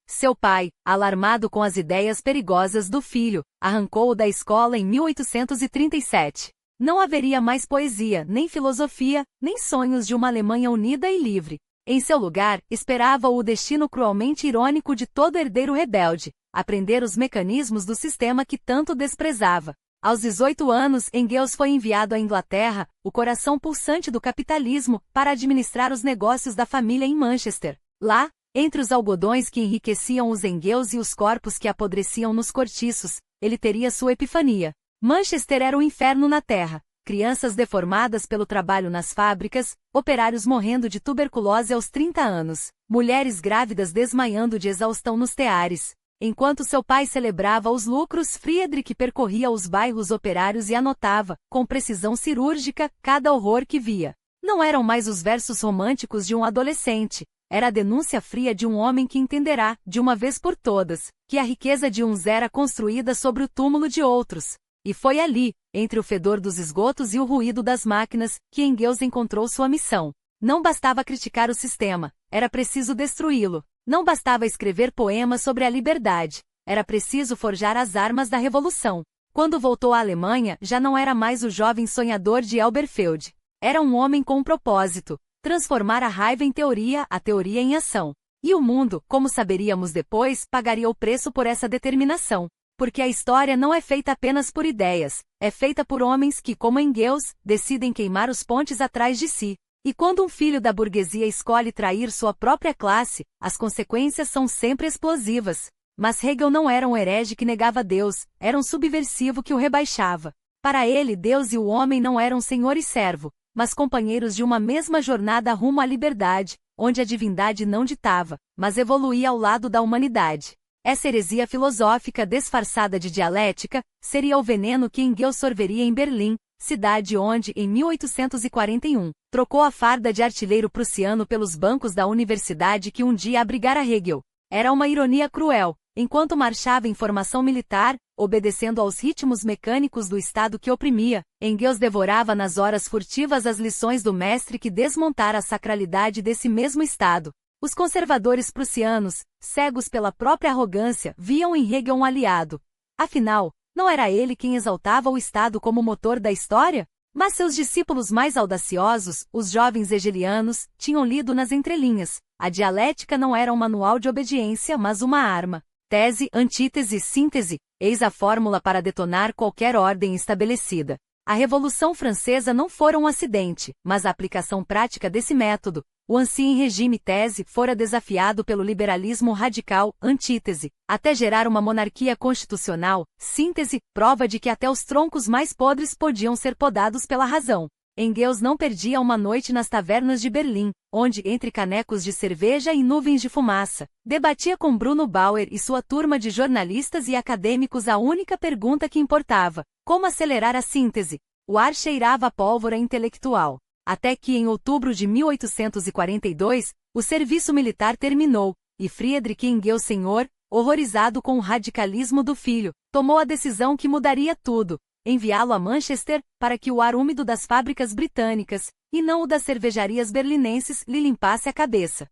Seu pai, alarmado com as ideias perigosas do filho, arrancou-o da escola em 1837. Não haveria mais poesia, nem filosofia, nem sonhos de uma Alemanha unida e livre. Em seu lugar, esperava-o o destino cruelmente irônico de todo herdeiro rebelde, aprender os mecanismos do sistema que tanto desprezava. Aos 18 anos, Engels foi enviado à Inglaterra, o coração pulsante do capitalismo, para administrar os negócios da família em Manchester. Lá, entre os algodões que enriqueciam os Engels e os corpos que apodreciam nos cortiços, ele teria sua epifania. Manchester era o inferno na terra, crianças deformadas pelo trabalho nas fábricas, operários morrendo de tuberculose aos 30 anos, mulheres grávidas desmaiando de exaustão nos teares. Enquanto seu pai celebrava os lucros, Friedrich percorria os bairros operários e anotava, com precisão cirúrgica, cada horror que via. Não eram mais os versos românticos de um adolescente, era a denúncia fria de um homem que entenderá, de uma vez por todas, que a riqueza de uns era construída sobre o túmulo de outros. E foi ali, entre o fedor dos esgotos e o ruído das máquinas, que Engels encontrou sua missão. Não bastava criticar o sistema, era preciso destruí-lo. Não bastava escrever poemas sobre a liberdade, era preciso forjar as armas da revolução. Quando voltou à Alemanha, já não era mais o jovem sonhador de Elberfeld. Era um homem com um propósito: transformar a raiva em teoria, a teoria em ação. E o mundo, como saberíamos depois, pagaria o preço por essa determinação. Porque a história não é feita apenas por ideias, é feita por homens que, como Engels, decidem queimar os pontes atrás de si. E quando um filho da burguesia escolhe trair sua própria classe, as consequências são sempre explosivas. Mas Hegel não era um herege que negava Deus, era um subversivo que o rebaixava. Para ele, Deus e o homem não eram senhor e servo, mas companheiros de uma mesma jornada rumo à liberdade, onde a divindade não ditava, mas evoluía ao lado da humanidade. Essa heresia filosófica disfarçada de dialética seria o veneno que Engels sorveria em Berlim, cidade onde, em 1841, trocou a farda de artilheiro prussiano pelos bancos da universidade que um dia abrigara Hegel. Era uma ironia cruel. Enquanto marchava em formação militar, obedecendo aos ritmos mecânicos do Estado que oprimia, Engels devorava nas horas furtivas as lições do mestre que desmontara a sacralidade desse mesmo Estado. Os conservadores prussianos, cegos pela própria arrogância, viam em Hegel um aliado. Afinal, não era ele quem exaltava o Estado como motor da história? Mas seus discípulos mais audaciosos, os jovens hegelianos, tinham lido nas entrelinhas. A dialética não era um manual de obediência, mas uma arma. Tese, antítese, síntese, eis a fórmula para detonar qualquer ordem estabelecida. A Revolução Francesa não fora um acidente, mas a aplicação prática desse método, o ancien regime tese, fora desafiado pelo liberalismo radical, antítese, até gerar uma monarquia constitucional, síntese, prova de que até os troncos mais podres podiam ser podados pela razão. Engels não perdia uma noite nas tavernas de Berlim, onde, entre canecos de cerveja e nuvens de fumaça, debatia com Bruno Bauer e sua turma de jornalistas e acadêmicos a única pergunta que importava: como acelerar a síntese? O ar cheirava a pólvora intelectual. Até que, em outubro de 1842, o serviço militar terminou, e Friedrich Engels Sr., horrorizado com o radicalismo do filho, tomou a decisão que mudaria tudo: enviá-lo a Manchester, para que o ar úmido das fábricas britânicas, e não o das cervejarias berlinenses, lhe limpasse a cabeça.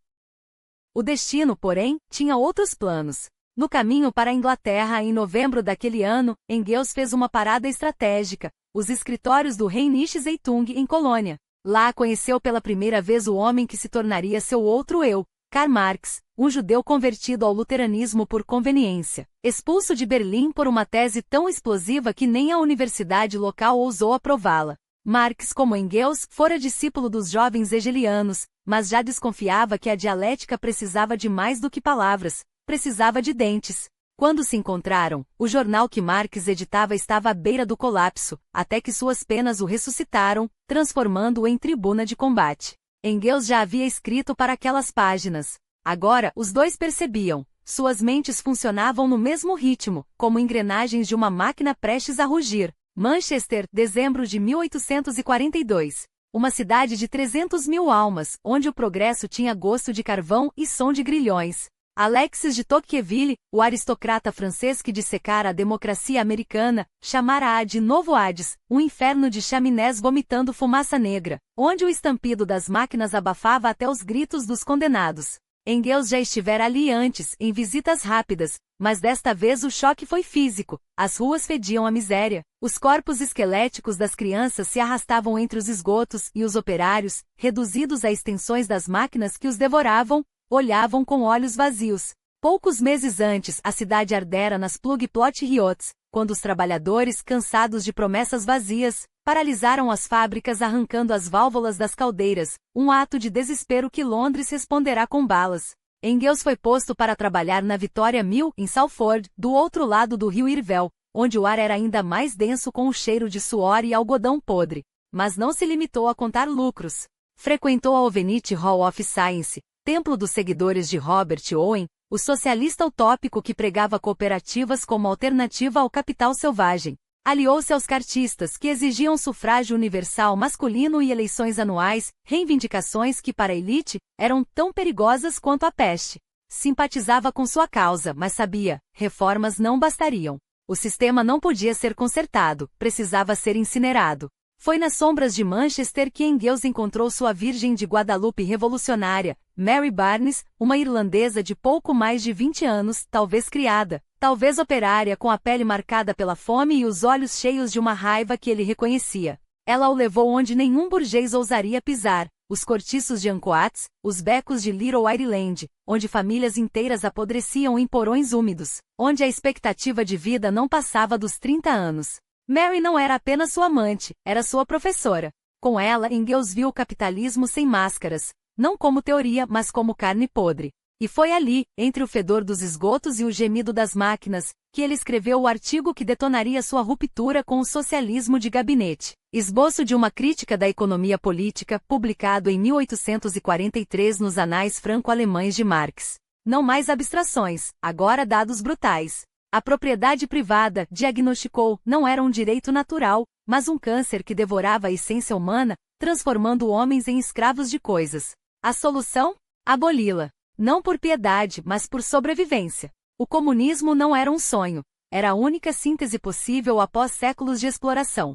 O destino, porém, tinha outros planos. No caminho para a Inglaterra, em novembro daquele ano, Engels fez uma parada estratégica, os escritórios do Heinrich Zeitung em Colônia. Lá conheceu pela primeira vez o homem que se tornaria seu outro eu, Karl Marx, um judeu convertido ao luteranismo por conveniência, expulso de Berlim por uma tese tão explosiva que nem a universidade local ousou aprová-la. Marx, como Engels, fora discípulo dos jovens hegelianos, mas já desconfiava que a dialética precisava de mais do que palavras, precisava de dentes. Quando se encontraram, o jornal que Marx editava estava à beira do colapso, até que suas penas o ressuscitaram, transformando-o em tribuna de combate. Engels já havia escrito para aquelas páginas. Agora, os dois percebiam. Suas mentes funcionavam no mesmo ritmo, como engrenagens de uma máquina prestes a rugir. Manchester, dezembro de 1842. Uma cidade de 300.000 almas, onde o progresso tinha gosto de carvão e som de grilhões. Alexis de Tocqueville, o aristocrata francês que dissecara a democracia americana, chamara-a de Novo Hades, um inferno de chaminés vomitando fumaça negra, onde o estampido das máquinas abafava até os gritos dos condenados. Engels já estivera ali antes, em visitas rápidas, mas desta vez o choque foi físico. As ruas fediam a miséria, os corpos esqueléticos das crianças se arrastavam entre os esgotos e os operários, reduzidos a extensões das máquinas que os devoravam, olhavam com olhos vazios. Poucos meses antes, a cidade ardera nas Plug-Plot-Riots, quando os trabalhadores, cansados de promessas vazias, paralisaram as fábricas arrancando as válvulas das caldeiras, um ato de desespero que Londres responderá com balas. Engels foi posto para trabalhar na Victoria Mill, em Salford, do outro lado do rio Irvel, onde o ar era ainda mais denso com o cheiro de suor e algodão podre. Mas não se limitou a contar lucros. Frequentou a Ovenite Hall of Science, templo dos seguidores de Robert Owen, o socialista utópico que pregava cooperativas como alternativa ao capital selvagem. Aliou-se aos cartistas que exigiam sufrágio universal masculino e eleições anuais, reivindicações que para a elite eram tão perigosas quanto a peste. Simpatizava com sua causa, mas sabia, reformas não bastariam. O sistema não podia ser consertado, precisava ser incinerado. Foi nas sombras de Manchester que Engels encontrou sua Virgem de Guadalupe revolucionária, Mary Barnes, uma irlandesa de pouco mais de 20 anos, talvez criada, talvez operária com a pele marcada pela fome e os olhos cheios de uma raiva que ele reconhecia. Ela o levou onde nenhum burguês ousaria pisar, os cortiços de Ancoats, os becos de Little Ireland, onde famílias inteiras apodreciam em porões úmidos, onde a expectativa de vida não passava dos 30 anos. Mary não era apenas sua amante, era sua professora. Com ela, Engels viu o capitalismo sem máscaras, não como teoria, mas como carne podre. E foi ali, entre o fedor dos esgotos e o gemido das máquinas, que ele escreveu o artigo que detonaria sua ruptura com o socialismo de gabinete. Esboço de uma crítica da economia política, publicado em 1843 nos Anais Franco-Alemães de Marx. Não mais abstrações, agora dados brutais. A propriedade privada, diagnosticou, não era um direito natural, mas um câncer que devorava a essência humana, transformando homens em escravos de coisas. A solução? Aboli-la. Não por piedade, mas por sobrevivência. O comunismo não era um sonho, era a única síntese possível após séculos de exploração.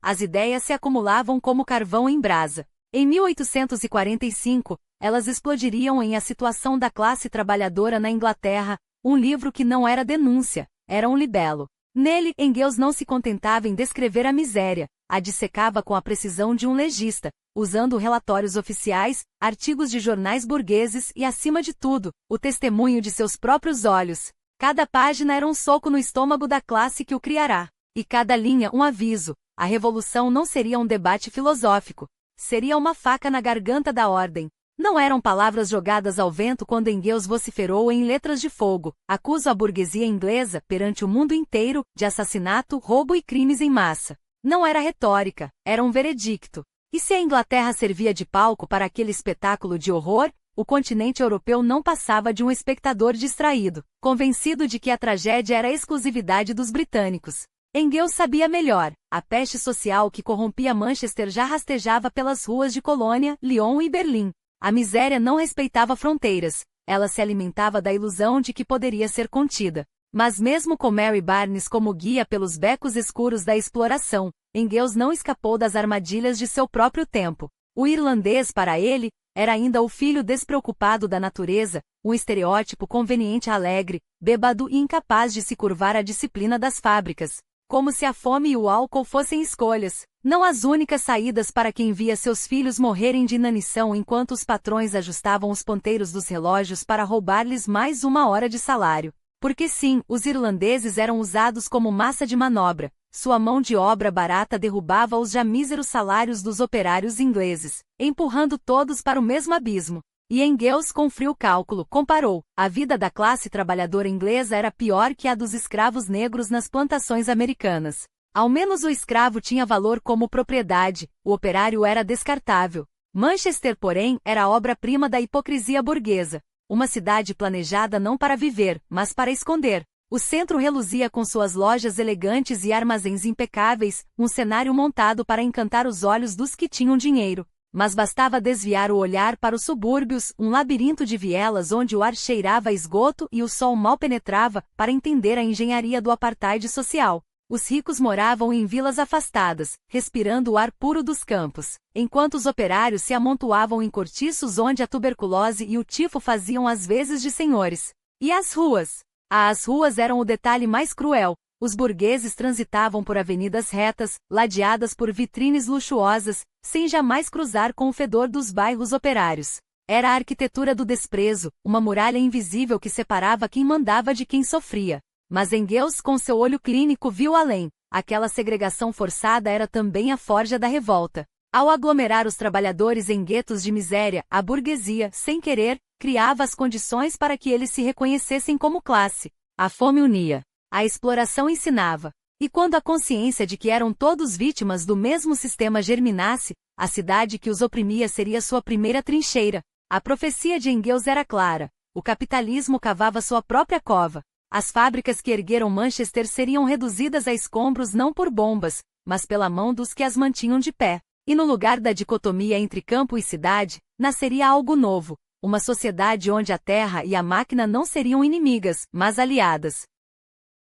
As ideias se acumulavam como carvão em brasa. Em 1845, elas explodiriam em A Situação da Classe Trabalhadora na Inglaterra, um livro que não era denúncia, era um libelo. Nele, Engels não se contentava em descrever a miséria, a dissecava com a precisão de um legista, usando relatórios oficiais, artigos de jornais burgueses e, acima de tudo, o testemunho de seus próprios olhos. Cada página era um soco no estômago da classe que o criará. E cada linha um aviso. A revolução não seria um debate filosófico. Seria uma faca na garganta da ordem. Não eram palavras jogadas ao vento quando Engels vociferou em letras de fogo: acuso a burguesia inglesa, perante o mundo inteiro, de assassinato, roubo e crimes em massa. Não era retórica, era um veredicto. E se a Inglaterra servia de palco para aquele espetáculo de horror, o continente europeu não passava de um espectador distraído, convencido de que a tragédia era a exclusividade dos britânicos. Engels sabia melhor. A peste social que corrompia Manchester já rastejava pelas ruas de Colônia, Lyon e Berlim. A miséria não respeitava fronteiras. Ela se alimentava da ilusão de que poderia ser contida. Mas mesmo com Mary Barnes como guia pelos becos escuros da exploração, Engels não escapou das armadilhas de seu próprio tempo. O irlandês, para ele, era ainda o filho despreocupado da natureza, um estereótipo conveniente alegre, bêbado e incapaz de se curvar à disciplina das fábricas. Como se a fome e o álcool fossem escolhas, não as únicas saídas para quem via seus filhos morrerem de inanição enquanto os patrões ajustavam os ponteiros dos relógios para roubar-lhes mais uma hora de salário. Porque sim, os irlandeses eram usados como massa de manobra, sua mão de obra barata derrubava os já míseros salários dos operários ingleses, empurrando todos para o mesmo abismo. E Engels, com frio cálculo, comparou: a vida da classe trabalhadora inglesa era pior que a dos escravos negros nas plantações americanas. Ao menos o escravo tinha valor como propriedade, o operário era descartável. Manchester, porém, era a obra-prima da hipocrisia burguesa. Uma cidade planejada não para viver, mas para esconder. O centro reluzia com suas lojas elegantes e armazéns impecáveis, um cenário montado para encantar os olhos dos que tinham dinheiro. Mas bastava desviar o olhar para os subúrbios, um labirinto de vielas onde o ar cheirava a esgoto e o sol mal penetrava, para entender a engenharia do apartheid social. Os ricos moravam em vilas afastadas, respirando o ar puro dos campos, enquanto os operários se amontoavam em cortiços onde a tuberculose e o tifo faziam as vezes de senhores. E as ruas? As ruas eram o detalhe mais cruel. Os burgueses transitavam por avenidas retas, ladeadas por vitrines luxuosas, sem jamais cruzar com o fedor dos bairros operários. Era a arquitetura do desprezo, uma muralha invisível que separava quem mandava de quem sofria. Mas Engels, com seu olho clínico, viu além. Aquela segregação forçada era também a forja da revolta. Ao aglomerar os trabalhadores em guetos de miséria, a burguesia, sem querer, criava as condições para que eles se reconhecessem como classe. A fome unia. A exploração ensinava. E quando a consciência de que eram todos vítimas do mesmo sistema germinasse, a cidade que os oprimia seria sua primeira trincheira. A profecia de Engels era clara. O capitalismo cavava sua própria cova. As fábricas que ergueram Manchester seriam reduzidas a escombros não por bombas, mas pela mão dos que as mantinham de pé. E no lugar da dicotomia entre campo e cidade, nasceria algo novo. Uma sociedade onde a terra e a máquina não seriam inimigas, mas aliadas.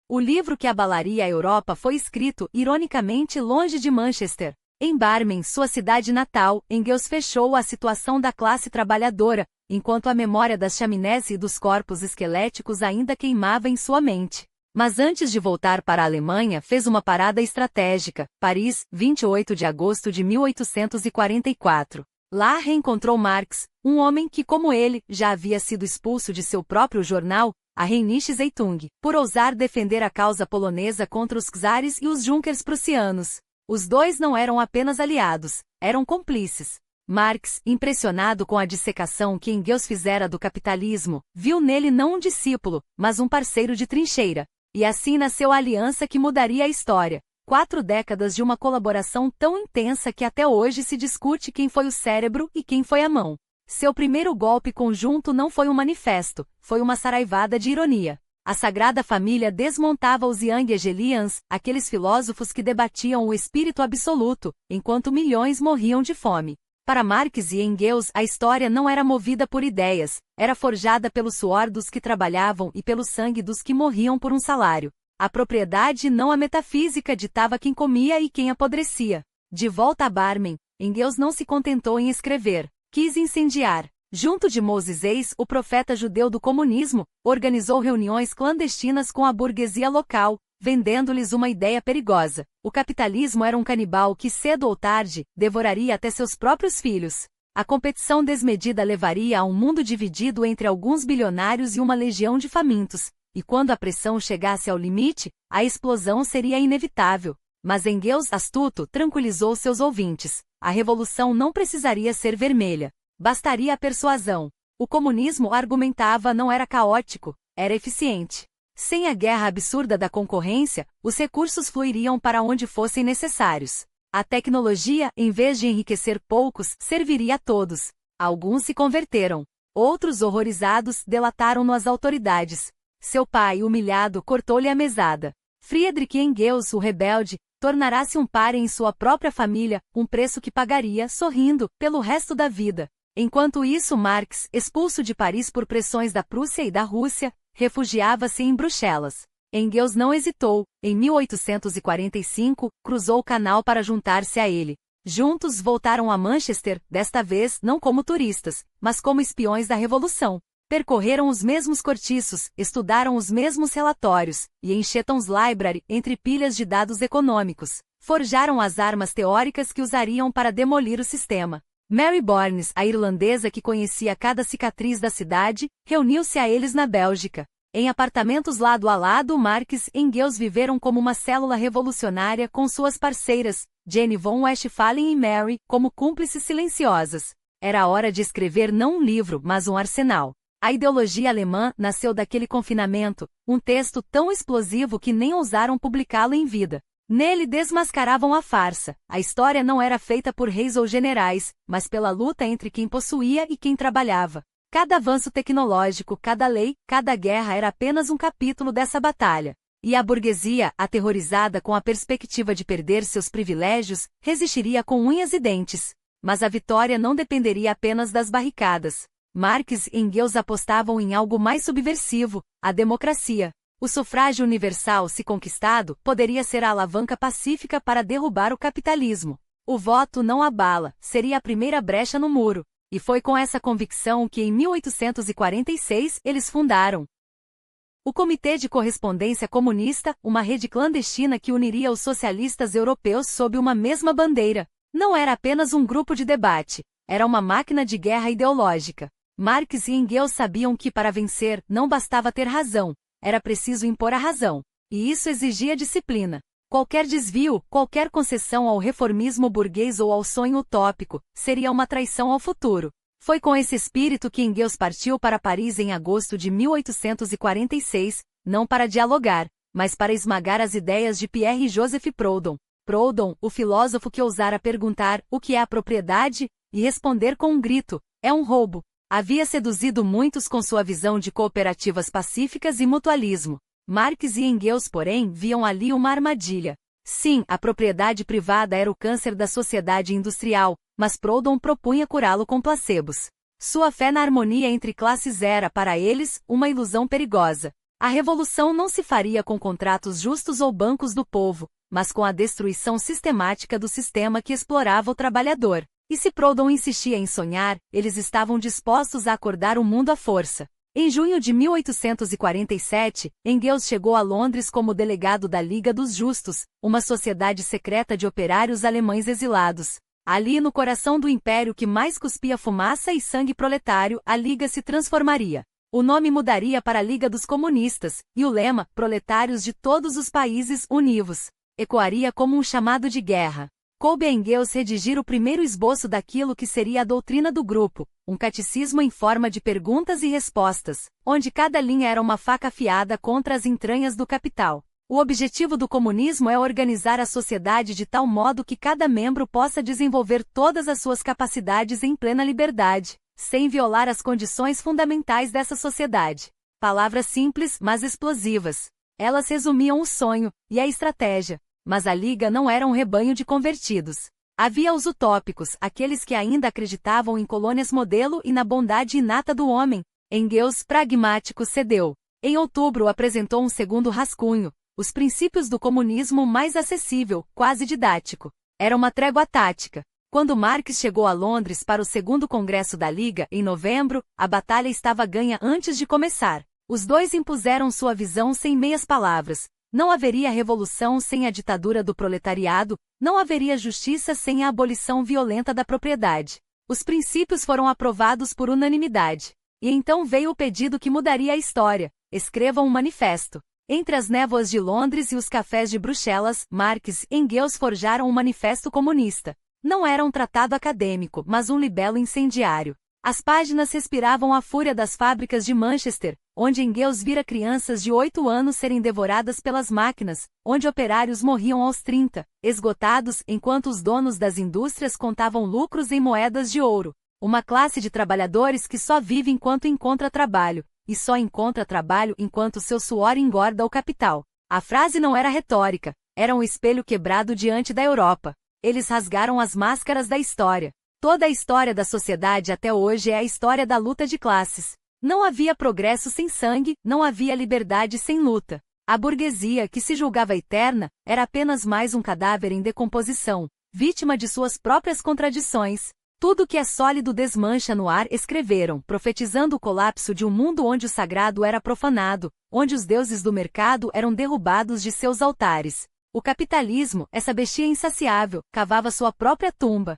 O livro que abalaria a Europa foi escrito, ironicamente, longe de Manchester. Em Barmen, sua cidade natal, Engels fechou a situação da classe trabalhadora, enquanto a memória das chaminés e dos corpos esqueléticos ainda queimava em sua mente. Mas antes de voltar para a Alemanha, fez uma parada estratégica, Paris, 28 de agosto de 1844. Lá reencontrou Marx, um homem que, como ele, já havia sido expulso de seu próprio jornal, a Rheinische Zeitung, por ousar defender a causa polonesa contra os czares e os Junkers prussianos. Os dois não eram apenas aliados, eram cúmplices. Marx, impressionado com a dissecação que Engels fizera do capitalismo, viu nele não um discípulo, mas um parceiro de trincheira. E assim nasceu a aliança que mudaria a história. 4 décadas de uma colaboração tão intensa que até hoje se discute quem foi o cérebro e quem foi a mão. Seu primeiro golpe conjunto não foi um manifesto, foi uma saraivada de ironia. A Sagrada Família desmontava os Young Hegelians, aqueles filósofos que debatiam o espírito absoluto, enquanto milhões morriam de fome. Para Marx e Engels, a história não era movida por ideias, era forjada pelo suor dos que trabalhavam e pelo sangue dos que morriam por um salário. A propriedade, não a metafísica, ditava quem comia e quem apodrecia. De volta a Barmen, Engels não se contentou em escrever, quis incendiar. Junto de Moses Eis, o profeta judeu do comunismo, organizou reuniões clandestinas com a burguesia local, vendendo-lhes uma ideia perigosa. O capitalismo era um canibal que, cedo ou tarde, devoraria até seus próprios filhos. A competição desmedida levaria a um mundo dividido entre alguns bilionários e uma legião de famintos, e quando a pressão chegasse ao limite, a explosão seria inevitável. Mas Engels, astuto, tranquilizou seus ouvintes. A revolução não precisaria ser vermelha. Bastaria a persuasão. O comunismo, argumentava, não era caótico, era eficiente. Sem a guerra absurda da concorrência, os recursos fluiriam para onde fossem necessários. A tecnologia, em vez de enriquecer poucos, serviria a todos. Alguns se converteram. Outros, horrorizados, delataram-no às autoridades. Seu pai, humilhado, cortou-lhe a mesada. Friedrich Engels, o rebelde, tornará-se um pária em sua própria família, um preço que pagaria, sorrindo, pelo resto da vida. Enquanto isso, Marx, expulso de Paris por pressões da Prússia e da Rússia, refugiava-se em Bruxelas. Engels não hesitou. Em 1845, cruzou o canal para juntar-se a ele. Juntos voltaram a Manchester, desta vez não como turistas, mas como espiões da Revolução. Percorreram os mesmos cortiços, estudaram os mesmos relatórios, e em Chetham's Library, entre pilhas de dados econômicos, forjaram as armas teóricas que usariam para demolir o sistema. Mary Bornes, a irlandesa que conhecia cada cicatriz da cidade, reuniu-se a eles na Bélgica. Em apartamentos lado a lado, Marx e Engels viveram como uma célula revolucionária com suas parceiras, Jenny von Westphalen e Mary, como cúmplices silenciosas. Era hora de escrever não um livro, mas um arsenal. A ideologia alemã nasceu daquele confinamento, um texto tão explosivo que nem ousaram publicá-lo em vida. Nele desmascaravam a farsa. A história não era feita por reis ou generais, mas pela luta entre quem possuía e quem trabalhava. Cada avanço tecnológico, cada lei, cada guerra era apenas um capítulo dessa batalha. E a burguesia, aterrorizada com a perspectiva de perder seus privilégios, resistiria com unhas e dentes. Mas a vitória não dependeria apenas das barricadas. Marx e Engels apostavam em algo mais subversivo, a democracia. O sufrágio universal, se conquistado, poderia ser a alavanca pacífica para derrubar o capitalismo. O voto não abala, seria a primeira brecha no muro. E foi com essa convicção que em 1846 eles fundaram o Comitê de Correspondência Comunista, uma rede clandestina que uniria os socialistas europeus sob uma mesma bandeira. Não era apenas um grupo de debate, era uma máquina de guerra ideológica. Marx e Engels sabiam que para vencer não bastava ter razão. Era preciso impor a razão. E isso exigia disciplina. Qualquer desvio, qualquer concessão ao reformismo burguês ou ao sonho utópico, seria uma traição ao futuro. Foi com esse espírito que Engels partiu para Paris em agosto de 1846, não para dialogar, mas para esmagar as ideias de Pierre-Joseph Proudhon. Proudhon, o filósofo que ousara perguntar o que é a propriedade, e responder com um grito, é um roubo. Havia seduzido muitos com sua visão de cooperativas pacíficas e mutualismo. Marx e Engels, porém, viam ali uma armadilha. Sim, a propriedade privada era o câncer da sociedade industrial, mas Proudhon propunha curá-lo com placebos. Sua fé na harmonia entre classes era, para eles, uma ilusão perigosa. A revolução não se faria com contratos justos ou bancos do povo, mas com a destruição sistemática do sistema que explorava o trabalhador. E se Proudhon insistia em sonhar, eles estavam dispostos a acordar o mundo à força. Em junho de 1847, Engels chegou a Londres como delegado da Liga dos Justos, uma sociedade secreta de operários alemães exilados. Ali no coração do império que mais cuspia fumaça e sangue proletário, a Liga se transformaria. O nome mudaria para a Liga dos Comunistas, e o lema, proletários de todos os países, univos, ecoaria como um chamado de guerra. Coube a Engels redigir o primeiro esboço daquilo que seria a doutrina do grupo, um catecismo em forma de perguntas e respostas, onde cada linha era uma faca afiada contra as entranhas do capital. O objetivo do comunismo é organizar a sociedade de tal modo que cada membro possa desenvolver todas as suas capacidades em plena liberdade, sem violar as condições fundamentais dessa sociedade. Palavras simples, mas explosivas. Elas resumiam o sonho e a estratégia. Mas a Liga não era um rebanho de convertidos. Havia os utópicos, aqueles que ainda acreditavam em colônias modelo e na bondade inata do homem. Engels, pragmático, cedeu. Em outubro apresentou um segundo rascunho, os princípios do comunismo mais acessível, quase didático. Era uma trégua tática. Quando Marx chegou a Londres para o segundo congresso da Liga, em novembro, a batalha estava ganha antes de começar. Os dois impuseram sua visão sem meias palavras. Não haveria revolução sem a ditadura do proletariado, não haveria justiça sem a abolição violenta da propriedade. Os princípios foram aprovados por unanimidade. E então veio o pedido que mudaria a história. Escrevam um manifesto. Entre as névoas de Londres e os cafés de Bruxelas, Marx e Engels forjaram um manifesto comunista. Não era um tratado acadêmico, mas um libelo incendiário. As páginas respiravam a fúria das fábricas de Manchester, onde Engels vira crianças de 8 anos serem devoradas pelas máquinas, onde operários morriam aos 30, esgotados, enquanto os donos das indústrias contavam lucros em moedas de ouro. Uma classe de trabalhadores que só vive enquanto encontra trabalho, e só encontra trabalho enquanto seu suor engorda o capital. A frase não era retórica, era um espelho quebrado diante da Europa. Eles rasgaram as máscaras da história. Toda a história da sociedade até hoje é a história da luta de classes. Não havia progresso sem sangue, não havia liberdade sem luta. A burguesia, que se julgava eterna, era apenas mais um cadáver em decomposição, vítima de suas próprias contradições. Tudo que é sólido desmancha no ar, escreveram, profetizando o colapso de um mundo onde o sagrado era profanado, onde os deuses do mercado eram derrubados de seus altares. O capitalismo, essa bestia insaciável, cavava sua própria tumba.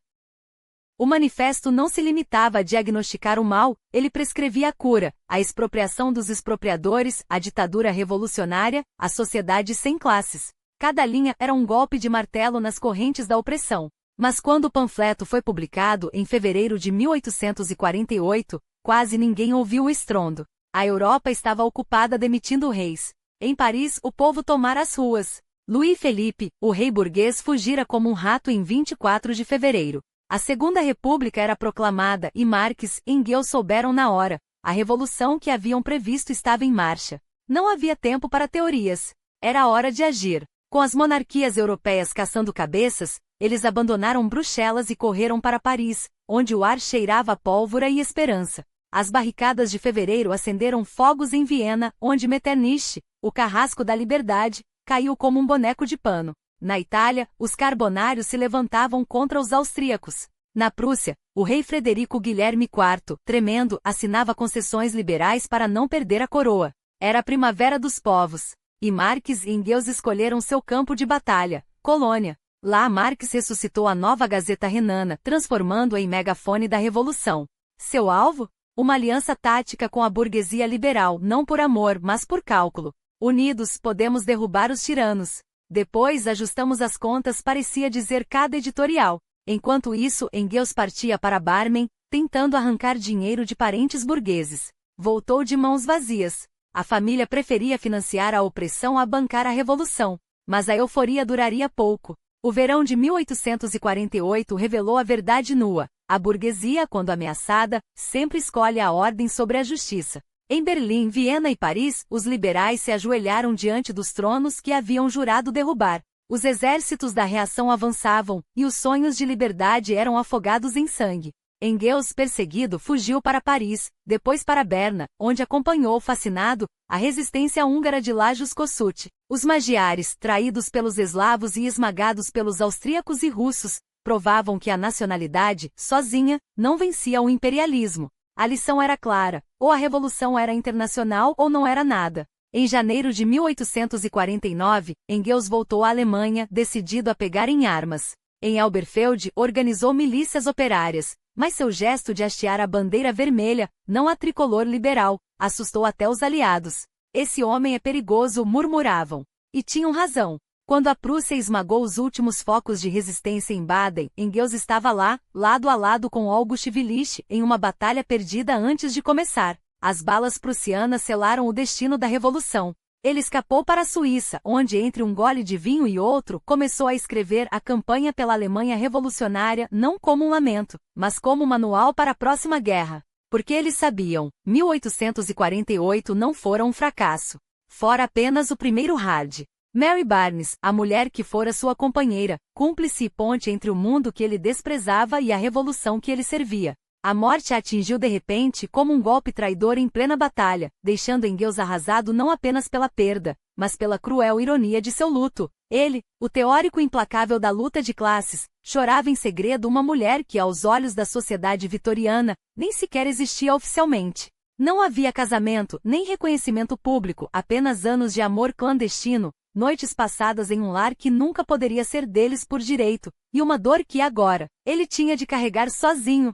O manifesto não se limitava a diagnosticar o mal, ele prescrevia a cura, a expropriação dos expropriadores, a ditadura revolucionária, a sociedade sem classes. Cada linha era um golpe de martelo nas correntes da opressão. Mas quando o panfleto foi publicado, em fevereiro de 1848, quase ninguém ouviu o estrondo. A Europa estava ocupada demitindo reis. Em Paris, o povo tomara as ruas. Louis Felipe, o rei burguês, fugira como um rato em 24 de fevereiro. A Segunda República era proclamada e Marx e Engels souberam na hora. A revolução que haviam previsto estava em marcha. Não havia tempo para teorias. Era hora de agir. Com as monarquias europeias caçando cabeças, eles abandonaram Bruxelas e correram para Paris, onde o ar cheirava a pólvora e esperança. As barricadas de fevereiro acenderam fogos em Viena, onde Metternich, o carrasco da liberdade, caiu como um boneco de pano. Na Itália, os carbonários se levantavam contra os austríacos. Na Prússia, o rei Frederico Guilherme IV, tremendo, assinava concessões liberais para não perder a coroa. Era a primavera dos povos. E Marx e Engels escolheram seu campo de batalha, Colônia. Lá Marx ressuscitou a nova Gazeta Renana, transformando-a em megafone da revolução. Seu alvo? Uma aliança tática com a burguesia liberal, não por amor, mas por cálculo. Unidos, podemos derrubar os tiranos. Depois ajustamos as contas, parecia dizer cada editorial. Enquanto isso, Engels partia para Barmen, tentando arrancar dinheiro de parentes burgueses. Voltou de mãos vazias. A família preferia financiar a opressão a bancar a revolução. Mas a euforia duraria pouco. O verão de 1848 revelou a verdade nua. A burguesia, quando ameaçada, sempre escolhe a ordem sobre a justiça. Em Berlim, Viena e Paris, os liberais se ajoelharam diante dos tronos que haviam jurado derrubar. Os exércitos da reação avançavam, e os sonhos de liberdade eram afogados em sangue. Engels, perseguido, fugiu para Paris, depois para Berna, onde acompanhou, fascinado, a resistência húngara de Lajos Kossuth. Os magiares, traídos pelos eslavos e esmagados pelos austríacos e russos, provavam que a nacionalidade, sozinha, não vencia o imperialismo. A lição era clara, ou a revolução era internacional ou não era nada. Em janeiro de 1849, Engels voltou à Alemanha, decidido a pegar em armas. Em Elberfeld, organizou milícias operárias, mas seu gesto de hastear a bandeira vermelha, não a tricolor liberal, assustou até os aliados. Esse homem é perigoso, murmuravam. E tinham razão. Quando a Prússia esmagou os últimos focos de resistência em Baden, Engels estava lá, lado a lado com August Willich, em uma batalha perdida antes de começar. As balas prussianas selaram o destino da Revolução. Ele escapou para a Suíça, onde entre um gole de vinho e outro, começou a escrever a campanha pela Alemanha revolucionária não como um lamento, mas como um manual para a próxima guerra. Porque eles sabiam, 1848 não fora um fracasso. Fora apenas o primeiro hard. Mary Barnes, a mulher que fora sua companheira, cúmplice e ponte entre o mundo que ele desprezava e a revolução que ele servia. A morte a atingiu de repente como um golpe traidor em plena batalha, deixando Engels arrasado não apenas pela perda, mas pela cruel ironia de seu luto. Ele, o teórico implacável da luta de classes, chorava em segredo uma mulher que, aos olhos da sociedade vitoriana, nem sequer existia oficialmente. Não havia casamento, nem reconhecimento público, apenas anos de amor clandestino, noites passadas em um lar que nunca poderia ser deles por direito, e uma dor que agora, ele tinha de carregar sozinho.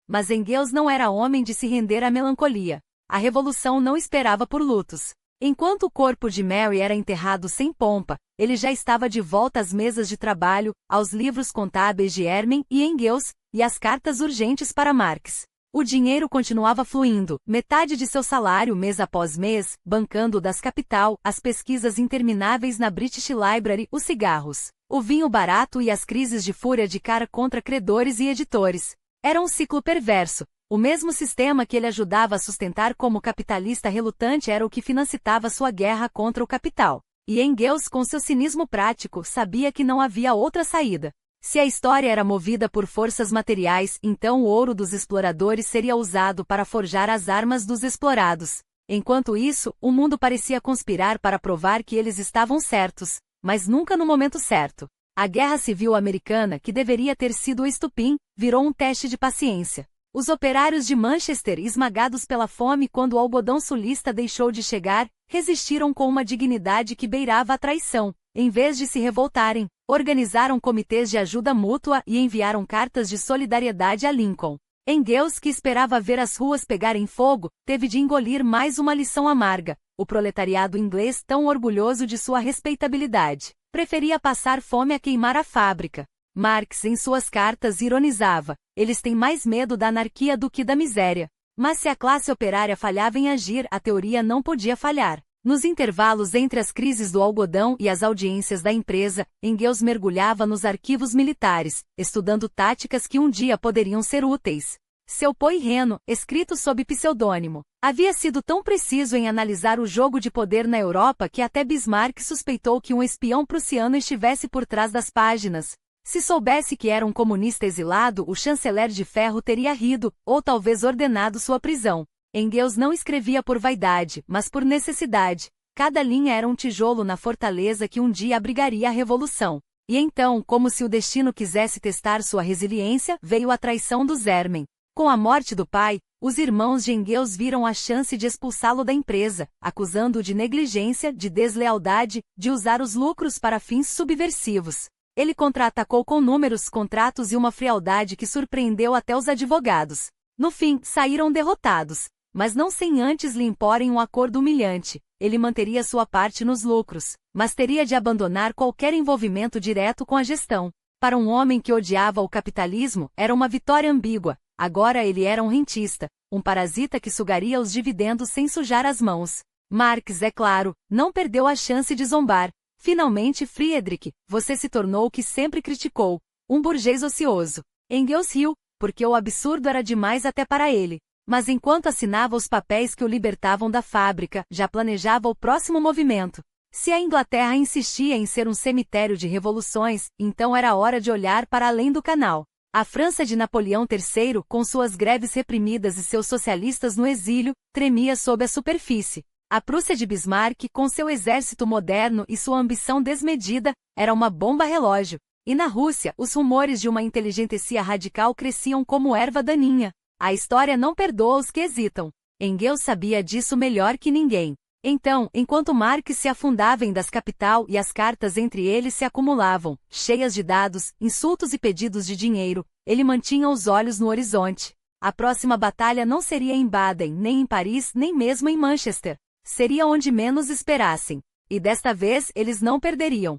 Mas Engels não era homem de se render à melancolia. A revolução não esperava por lutos. Enquanto o corpo de Mary era enterrado sem pompa, ele já estava de volta às mesas de trabalho, aos livros contábeis de Hermann e Engels, e às cartas urgentes para Marx. O dinheiro continuava fluindo, metade de seu salário mês após mês, bancando das capital, as pesquisas intermináveis na British Library, os cigarros, o vinho barato e as crises de fúria de cara contra credores e editores. Era um ciclo perverso. O mesmo sistema que ele ajudava a sustentar como capitalista relutante era o que financiava sua guerra contra o capital. E Engels, com seu cinismo prático, sabia que não havia outra saída. Se a história era movida por forças materiais, então o ouro dos exploradores seria usado para forjar as armas dos explorados. Enquanto isso, o mundo parecia conspirar para provar que eles estavam certos, mas nunca no momento certo. A Guerra Civil Americana, que deveria ter sido o estupim, virou um teste de paciência. Os operários de Manchester, esmagados pela fome quando o algodão sulista deixou de chegar, resistiram com uma dignidade que beirava a traição. Em vez de se revoltarem, organizaram comitês de ajuda mútua e enviaram cartas de solidariedade a Lincoln. Engels, que esperava ver as ruas pegarem fogo, teve de engolir mais uma lição amarga. O proletariado inglês, tão orgulhoso de sua respeitabilidade, preferia passar fome a queimar a fábrica. Marx, em suas cartas, ironizava: eles têm mais medo da anarquia do que da miséria. Mas se a classe operária falhava em agir, a teoria não podia falhar. Nos intervalos entre as crises do algodão e as audiências da empresa, Engels mergulhava nos arquivos militares, estudando táticas que um dia poderiam ser úteis. Seu Poe Reno, escrito sob pseudônimo, havia sido tão preciso em analisar o jogo de poder na Europa que até Bismarck suspeitou que um espião prussiano estivesse por trás das páginas. Se soubesse que era um comunista exilado, o chanceler de ferro teria rido, ou talvez ordenado sua prisão. Engels não escrevia por vaidade, mas por necessidade. Cada linha era um tijolo na fortaleza que um dia abrigaria a revolução. E então, como se o destino quisesse testar sua resiliência, veio a traição dos Hermann. Com a morte do pai, os irmãos de Engels viram a chance de expulsá-lo da empresa, acusando-o de negligência, de deslealdade, de usar os lucros para fins subversivos. Ele contra-atacou com números, contratos e uma frialdade que surpreendeu até os advogados. No fim, saíram derrotados, mas não sem antes lhe imporem um acordo humilhante. Ele manteria sua parte nos lucros, mas teria de abandonar qualquer envolvimento direto com a gestão. Para um homem que odiava o capitalismo, era uma vitória ambígua. Agora ele era um rentista, um parasita que sugaria os dividendos sem sujar as mãos. Marx, é claro, não perdeu a chance de zombar. Finalmente, Friedrich, você se tornou o que sempre criticou, um burguês ocioso. Engels riu, porque o absurdo era demais até para ele. Mas enquanto assinava os papéis que o libertavam da fábrica, já planejava o próximo movimento. Se a Inglaterra insistia em ser um cemitério de revoluções, então era hora de olhar para além do canal. A França de Napoleão III, com suas greves reprimidas e seus socialistas no exílio, tremia sob a superfície. A Prússia de Bismarck, com seu exército moderno e sua ambição desmedida, era uma bomba relógio. E na Rússia, os rumores de uma inteligentsia radical cresciam como erva daninha. A história não perdoa os que hesitam. Engels sabia disso melhor que ninguém. Então, enquanto Marx se afundava em Das Kapital e as cartas entre eles se acumulavam, cheias de dados, insultos e pedidos de dinheiro, ele mantinha os olhos no horizonte. A próxima batalha não seria em Baden, nem em Paris, nem mesmo em Manchester. Seria onde menos esperassem. E desta vez eles não perderiam.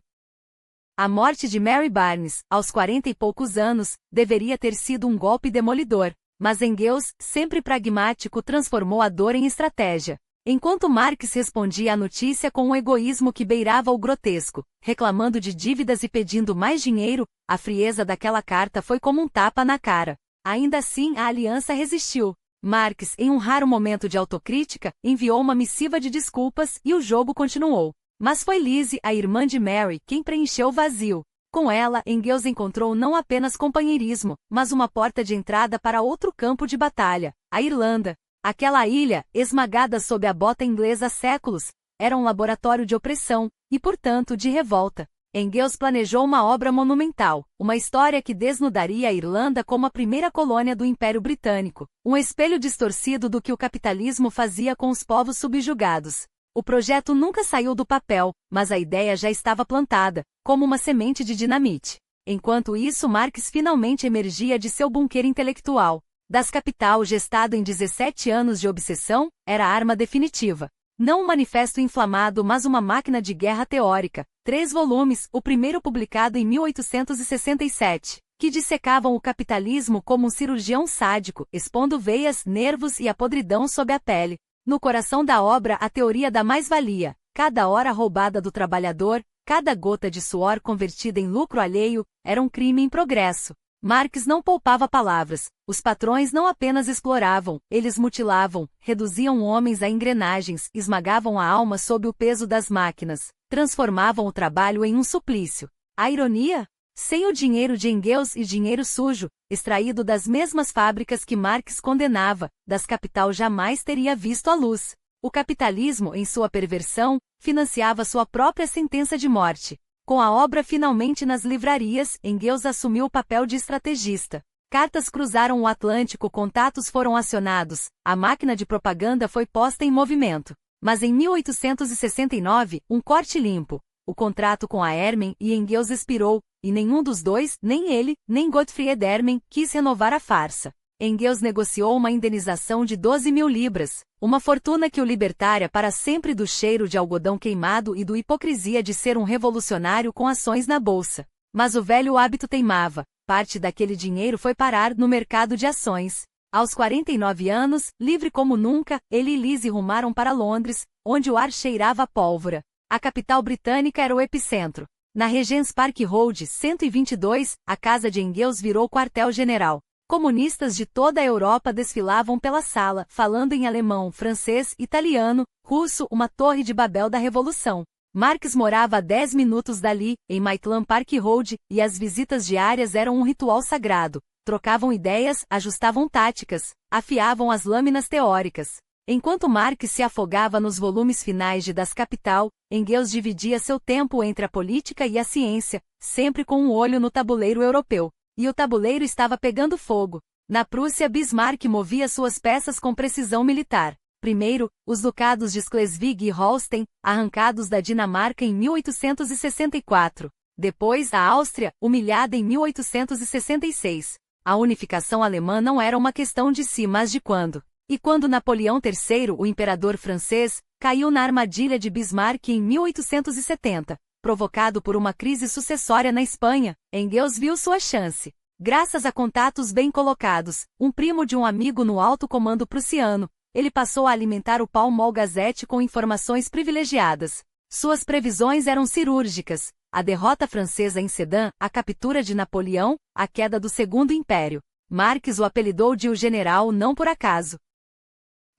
A morte de Mary Barnes, aos 40 e poucos anos, deveria ter sido um golpe demolidor, mas Engels, sempre pragmático, transformou a dor em estratégia. Enquanto Marx respondia à notícia com um egoísmo que beirava o grotesco, reclamando de dívidas e pedindo mais dinheiro, a frieza daquela carta foi como um tapa na cara. Ainda assim, a aliança resistiu. Marx, em um raro momento de autocrítica, enviou uma missiva de desculpas e o jogo continuou. Mas foi Lizzie, a irmã de Mary, quem preencheu o vazio. Com ela, Engels encontrou não apenas companheirismo, mas uma porta de entrada para outro campo de batalha, a Irlanda. Aquela ilha, esmagada sob a bota inglesa há séculos, era um laboratório de opressão, e portanto de revolta. Engels planejou uma obra monumental, uma história que desnudaria a Irlanda como a primeira colônia do Império Britânico, um espelho distorcido do que o capitalismo fazia com os povos subjugados. O projeto nunca saiu do papel, mas a ideia já estava plantada, como uma semente de dinamite. Enquanto isso, Marx finalmente emergia de seu bunker intelectual. Das Capital, gestado em 17 anos de obsessão, era a arma definitiva. Não um manifesto inflamado, mas uma máquina de guerra teórica. 3 volumes, o primeiro publicado em 1867, que dissecavam o capitalismo como um cirurgião sádico, expondo veias, nervos e a podridão sob a pele. No coração da obra, a teoria da mais-valia. Cada hora roubada do trabalhador, cada gota de suor convertida em lucro alheio, era um crime em progresso. Marx não poupava palavras. Os patrões não apenas exploravam, eles mutilavam, reduziam homens a engrenagens, esmagavam a alma sob o peso das máquinas, transformavam o trabalho em um suplício. A ironia? Sem o dinheiro de Engels e dinheiro sujo, extraído das mesmas fábricas que Marx condenava, Das Capital jamais teria visto a luz. O capitalismo, em sua perversão, financiava sua própria sentença de morte. Com a obra finalmente nas livrarias, Engels assumiu o papel de estrategista. Cartas cruzaram o Atlântico, contatos foram acionados, a máquina de propaganda foi posta em movimento. Mas em 1869, um corte limpo. O contrato com a Hermen e Engels expirou, e nenhum dos dois, nem ele, nem Gottfried Hermen, quis renovar a farsa. Engels negociou uma indenização de 12.000 libras, uma fortuna que o libertaria para sempre do cheiro de algodão queimado e do hipocrisia de ser um revolucionário com ações na bolsa. Mas o velho hábito teimava, parte daquele dinheiro foi parar no mercado de ações. Aos 49 anos, livre como nunca, ele e Lizzie rumaram para Londres, onde o ar cheirava a pólvora. A capital britânica era o epicentro. Na Regent's Park Road 122, a casa de Engels virou quartel-general. Comunistas de toda a Europa desfilavam pela sala, falando em alemão, francês, italiano, russo, uma torre de Babel da Revolução. Marx morava a 10 minutos dali, em Maitland Park Road, e as visitas diárias eram um ritual sagrado. Trocavam ideias, ajustavam táticas, afiavam as lâminas teóricas. Enquanto Marx se afogava nos volumes finais de Das Kapital, Engels dividia seu tempo entre a política e a ciência, sempre com um olho no tabuleiro europeu. E o tabuleiro estava pegando fogo. Na Prússia, Bismarck movia suas peças com precisão militar. Primeiro, os ducados de Schleswig e Holstein, arrancados da Dinamarca em 1864. Depois, a Áustria, humilhada em 1866. A unificação alemã não era uma questão de se, mas de quando. E quando Napoleão III, o imperador francês, caiu na armadilha de Bismarck em 1870, provocado por uma crise sucessória na Espanha, Engels viu sua chance. Graças a contatos bem colocados, um primo de um amigo no alto comando prussiano, ele passou a alimentar o Pall Mall Gazette com informações privilegiadas. Suas previsões eram cirúrgicas. A derrota francesa em Sedan, a captura de Napoleão, a queda do Segundo Império. Marx o apelidou de o general não por acaso.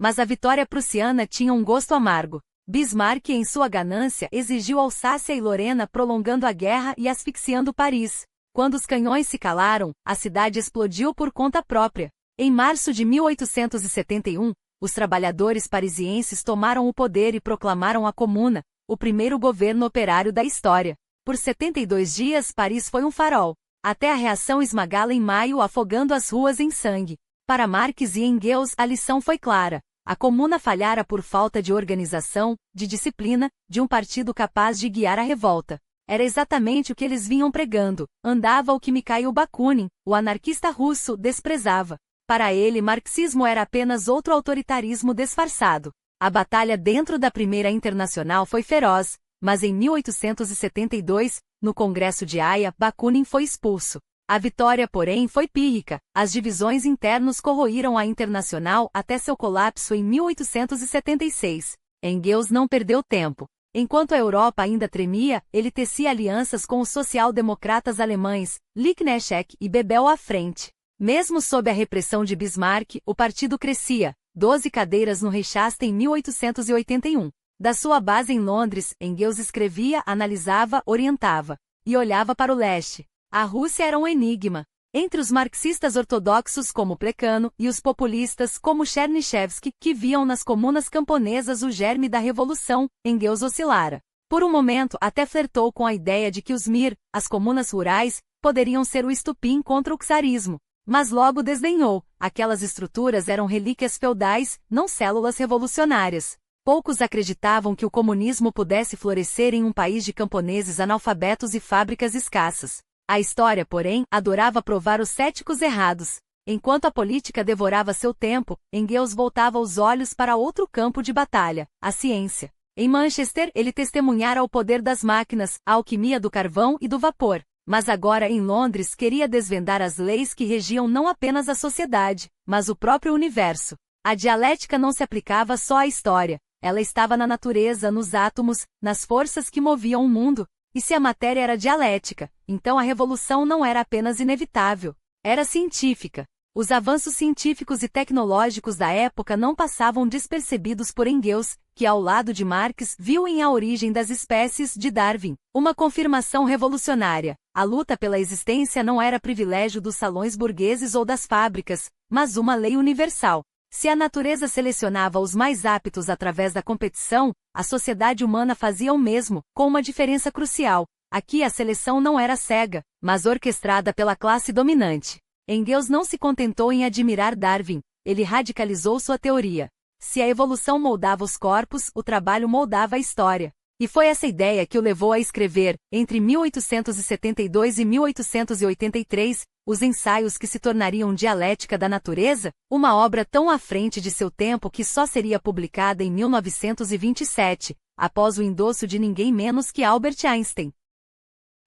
Mas a vitória prussiana tinha um gosto amargo. Bismarck, em sua ganância, exigiu Alsácia e Lorena, prolongando a guerra e asfixiando Paris. Quando os canhões se calaram, a cidade explodiu por conta própria. Em março de 1871, os trabalhadores parisienses tomaram o poder e proclamaram a Comuna, o primeiro governo operário da história. Por 72 dias, Paris foi um farol, até a reação esmagá-la em maio, afogando as ruas em sangue. Para Marx e Engels, a lição foi clara. A Comuna falhara por falta de organização, de disciplina, de um partido capaz de guiar a revolta. Era exatamente o que eles vinham pregando. Andava o que Mikhail Bakunin, o anarquista russo, desprezava. Para ele, marxismo era apenas outro autoritarismo disfarçado. A batalha dentro da Primeira Internacional foi feroz. mas em 1872, no Congresso de Haia, Bakunin foi expulso. A vitória, porém, foi pírrica. As divisões internas corroíram a Internacional até seu colapso em 1876. Engels não perdeu tempo. Enquanto a Europa ainda tremia, ele tecia alianças com os social-democratas alemães, Liebknecht e Bebel à frente. Mesmo sob a repressão de Bismarck, o partido crescia, 12 cadeiras no Reichstag em 1881. Da sua base em Londres, Engels escrevia, analisava, orientava. E olhava para o leste. A Rússia era um enigma. Entre os marxistas ortodoxos como Plekano e os populistas como Chernyshevsky, que viam nas comunas camponesas o germe da revolução, Engels oscilara. Por um momento até flertou com a ideia de que os Mir, as comunas rurais, poderiam ser o estupim contra o czarismo. Mas logo desdenhou, aquelas estruturas eram relíquias feudais, não células revolucionárias. Poucos acreditavam que o comunismo pudesse florescer em um país de camponeses analfabetos e fábricas escassas. A história, porém, adorava provar os céticos errados. Enquanto a política devorava seu tempo, Engels voltava os olhos para outro campo de batalha, a ciência. Em Manchester, ele testemunhara o poder das máquinas, a alquimia do carvão e do vapor. Mas agora em Londres queria desvendar as leis que regiam não apenas a sociedade, mas o próprio universo. A dialética não se aplicava só à história. Ela estava na natureza, nos átomos, nas forças que moviam o mundo. E se a matéria era dialética, então a revolução não era apenas inevitável, era científica. Os avanços científicos e tecnológicos da época não passavam despercebidos por Engels, que ao lado de Marx viu em A Origem das Espécies de Darwin uma confirmação revolucionária. A luta pela existência não era privilégio dos salões burgueses ou das fábricas, mas uma lei universal. Se a natureza selecionava os mais aptos através da competição, a sociedade humana fazia o mesmo, com uma diferença crucial. Aqui a seleção não era cega, mas orquestrada pela classe dominante. Engels não se contentou em admirar Darwin, ele radicalizou sua teoria. Se a evolução moldava os corpos, o trabalho moldava a história. E foi essa ideia que o levou a escrever, entre 1872 e 1883, os ensaios que se tornariam Dialética da Natureza, uma obra tão à frente de seu tempo que só seria publicada em 1927, após o endosso de ninguém menos que Albert Einstein.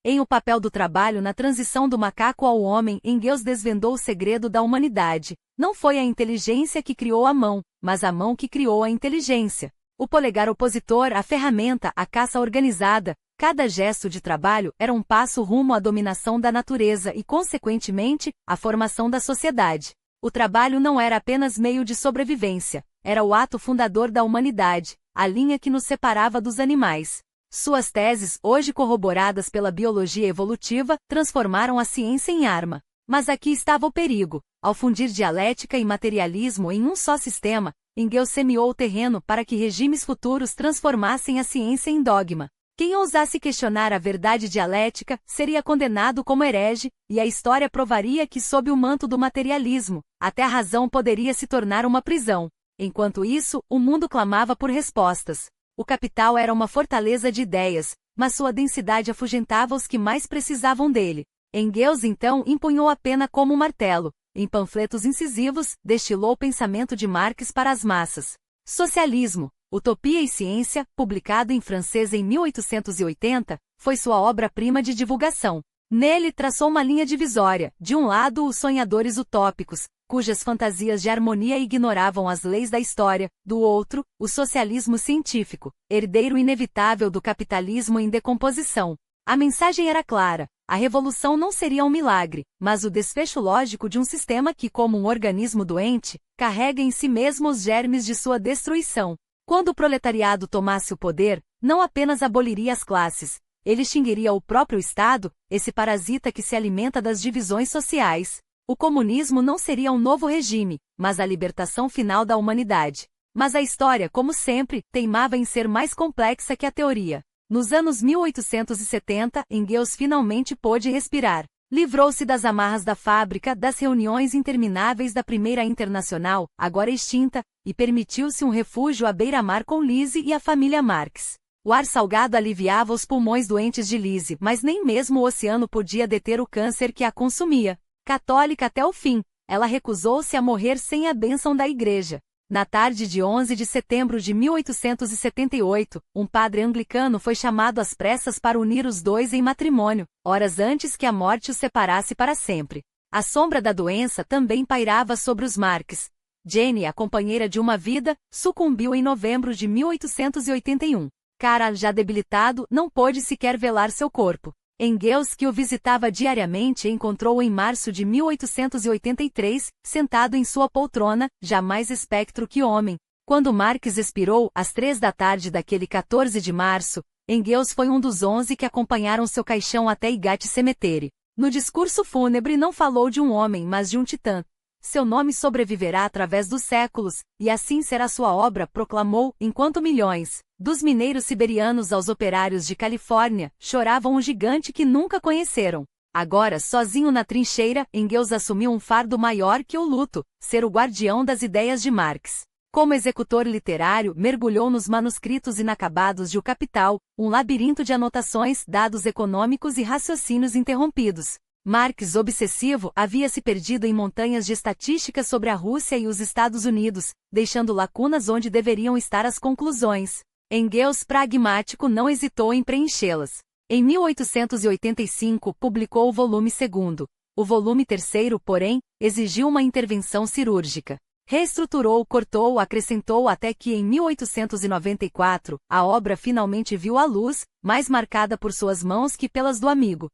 Em O Papel do Trabalho na Transição do Macaco ao Homem, Engels desvendou o segredo da humanidade. Não foi a inteligência que criou a mão, mas a mão que criou a inteligência. O polegar opositor, a ferramenta, a caça organizada, cada gesto de trabalho era um passo rumo à dominação da natureza e, consequentemente, à formação da sociedade. O trabalho não era apenas meio de sobrevivência, era o ato fundador da humanidade, a linha que nos separava dos animais. Suas teses, hoje corroboradas pela biologia evolutiva, transformaram a ciência em arma. Mas aqui estava o perigo. Ao fundir dialética e materialismo em um só sistema, Engels semeou o terreno para que regimes futuros transformassem a ciência em dogma. Quem ousasse questionar a verdade dialética seria condenado como herege, e a história provaria que, sob o manto do materialismo, até a razão poderia se tornar uma prisão. Enquanto isso, o mundo clamava por respostas. O capital era uma fortaleza de ideias, mas sua densidade afugentava os que mais precisavam dele. Engels então empunhou a pena como um martelo. Em panfletos incisivos, destilou o pensamento de Marx para as massas. Socialismo, Utopia e Ciência, publicado em francês em 1880, foi sua obra-prima de divulgação. Nele traçou uma linha divisória, de um lado os sonhadores utópicos, cujas fantasias de harmonia ignoravam as leis da história, do outro, o socialismo científico, herdeiro inevitável do capitalismo em decomposição. A mensagem era clara: a revolução não seria um milagre, mas o desfecho lógico de um sistema que, como um organismo doente, carrega em si mesmo os germes de sua destruição. Quando o proletariado tomasse o poder, não apenas aboliria as classes, ele extinguiria o próprio Estado, esse parasita que se alimenta das divisões sociais. O comunismo não seria um novo regime, mas a libertação final da humanidade. Mas a história, como sempre, teimava em ser mais complexa que a teoria. Nos anos 1870, Engels finalmente pôde respirar. Livrou-se das amarras da fábrica, das reuniões intermináveis da Primeira Internacional, agora extinta, e permitiu-se um refúgio à beira-mar com Lise e a família Marx. O ar salgado aliviava os pulmões doentes de Lise, mas nem mesmo o oceano podia deter o câncer que a consumia. Católica até o fim, ela recusou-se a morrer sem a bênção da Igreja. Na tarde de 11 de setembro de 1878, um padre anglicano foi chamado às pressas para unir os dois em matrimônio, horas antes que a morte os separasse para sempre. A sombra da doença também pairava sobre os Marques. Jane, a companheira de uma vida, sucumbiu em novembro de 1881. Cara, já debilitado, não pôde sequer velar seu corpo. Engels, que o visitava diariamente, encontrou-o em março de 1883, sentado em sua poltrona, já mais espectro que homem. Quando Marques expirou, às 3 da tarde daquele 14 de março, Engels foi um dos 11 que acompanharam seu caixão até Highgate Cemetery. No discurso fúnebre não falou de um homem, mas de um titã. Seu nome sobreviverá através dos séculos, e assim será sua obra, proclamou, enquanto milhões, dos mineiros siberianos aos operários de Califórnia, choravam um gigante que nunca conheceram. Agora, sozinho na trincheira, Engels assumiu um fardo maior que o luto, ser o guardião das ideias de Marx. Como executor literário, mergulhou nos manuscritos inacabados de O Capital, um labirinto de anotações, dados econômicos e raciocínios interrompidos. Marx, obsessivo, havia se perdido em montanhas de estatísticas sobre a Rússia e os Estados Unidos, deixando lacunas onde deveriam estar as conclusões. Engels, pragmático, não hesitou em preenchê-las. Em 1885, publicou o volume 2º. O volume 3º, porém, exigiu uma intervenção cirúrgica. Reestruturou, cortou, acrescentou até que em 1894, a obra finalmente viu a luz, mais marcada por suas mãos que pelas do amigo.